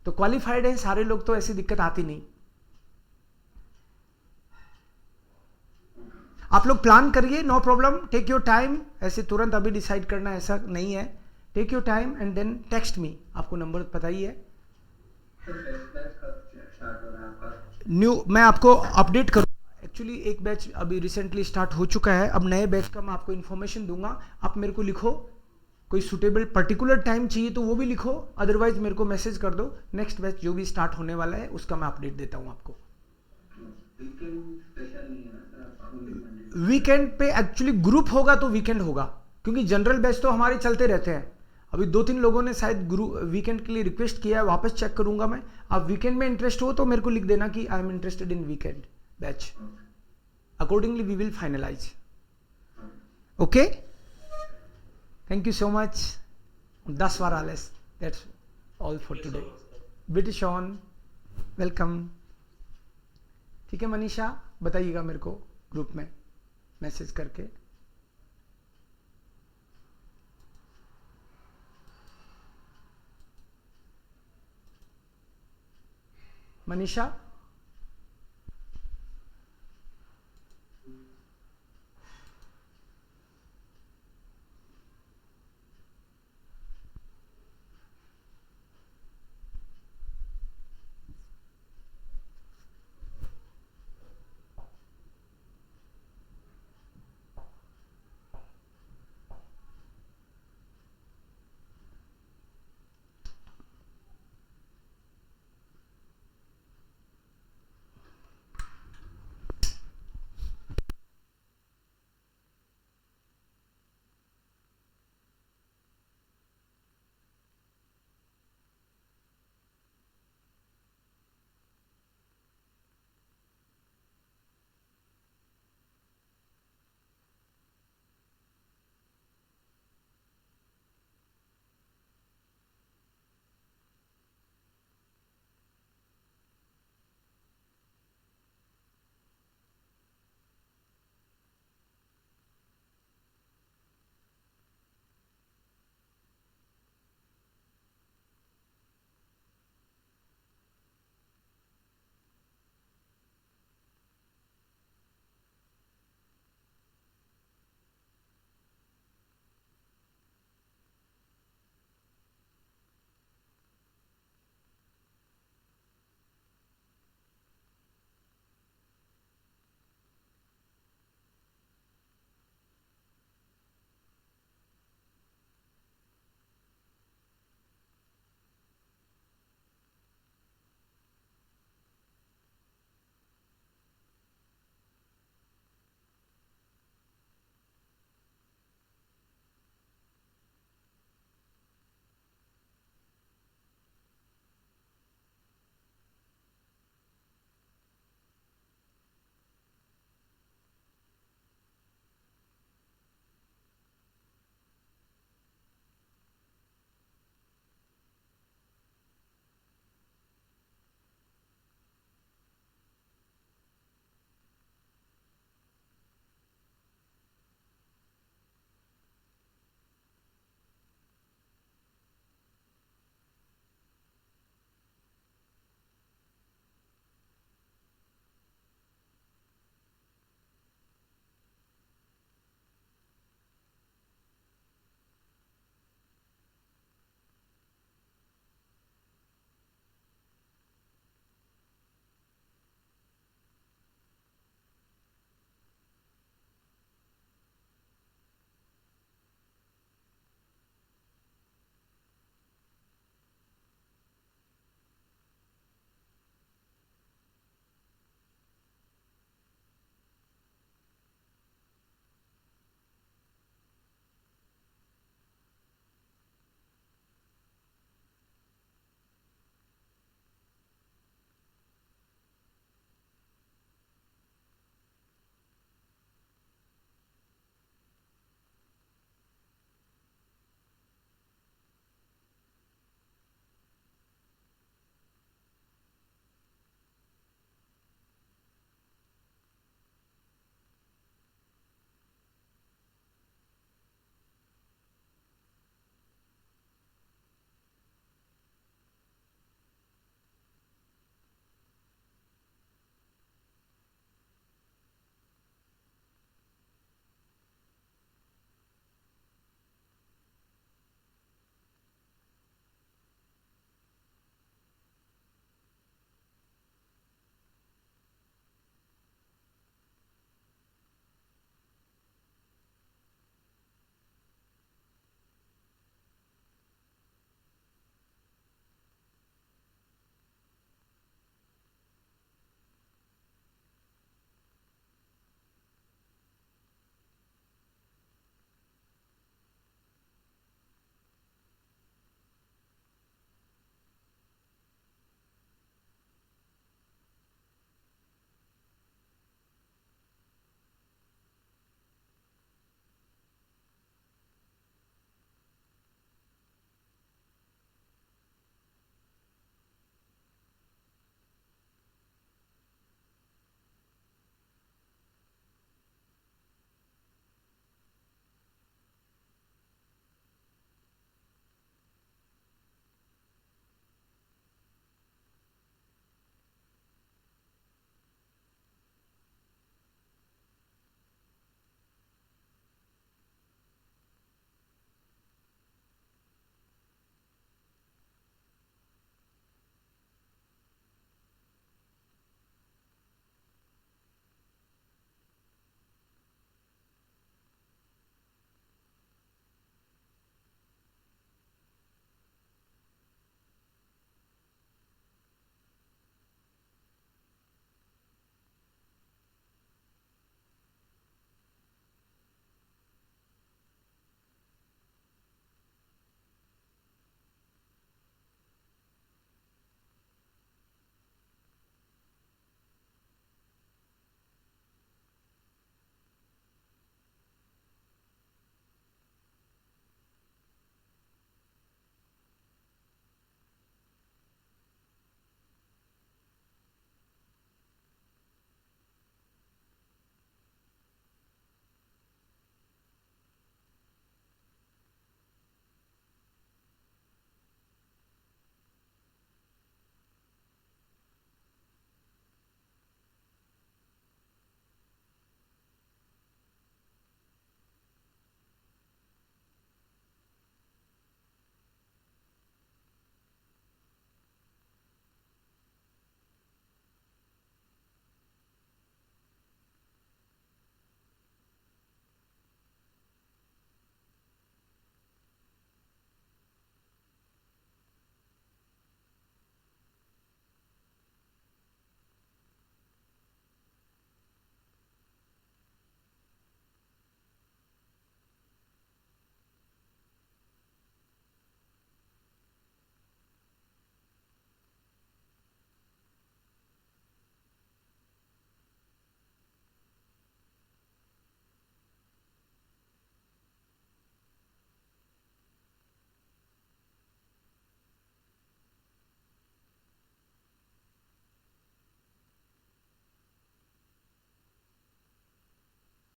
तो क्वालिफाइड है सारे लोग, तो ऐसी दिक्कत आती नहीं। आप लोग प्लान करिए, no problem, take your time, ऐसे तुरंत अभी डिसाइड करना ऐसा नहीं है, take your time and then text me, आपको नंबर पता ही है। न्यू मैं आपको अपडेट करूँ, एक्चुअली एक बैच अभी रिसेंटली स्टार्ट हो चुका है, अब नए बैच का मैं आपको इन्फॉर्मेशन दूंगा, आप मेरे को लिखो, कोई सुटेबल पर्टिकुलर टाइम चाहिए तो वो भी लिखो, अदरवाइज मेरे को मैसेज कर दो, नेक्स्ट बैच जो भी स्टार्ट होने वाला है उसका मैं अपडेट देता हूँ आपको। वीकेंड पे एक्चुअली ग्रुप होगा तो वीकेंड होगा, क्योंकि जनरल बैच तो हमारे चलते रहते हैं। अभी 2-3 लोगों ने शायद वीकेंड के लिए रिक्वेस्ट किया है, वापस चेक करूंगा मैं। आप वीकेंड में इंटरेस्ट हो तो मेरे को लिख देना कि I am interested in weekend batch, accordingly we will finalise. Okay, thank you so much. 10 बार आलेस, दैट्स ऑल फॉर टुडे। ब्रिटिश ऑन, वेलकम। ठीक है मनीषा, बताइएगा मेरे को ग्रुप में मैसेज करके। मनीषा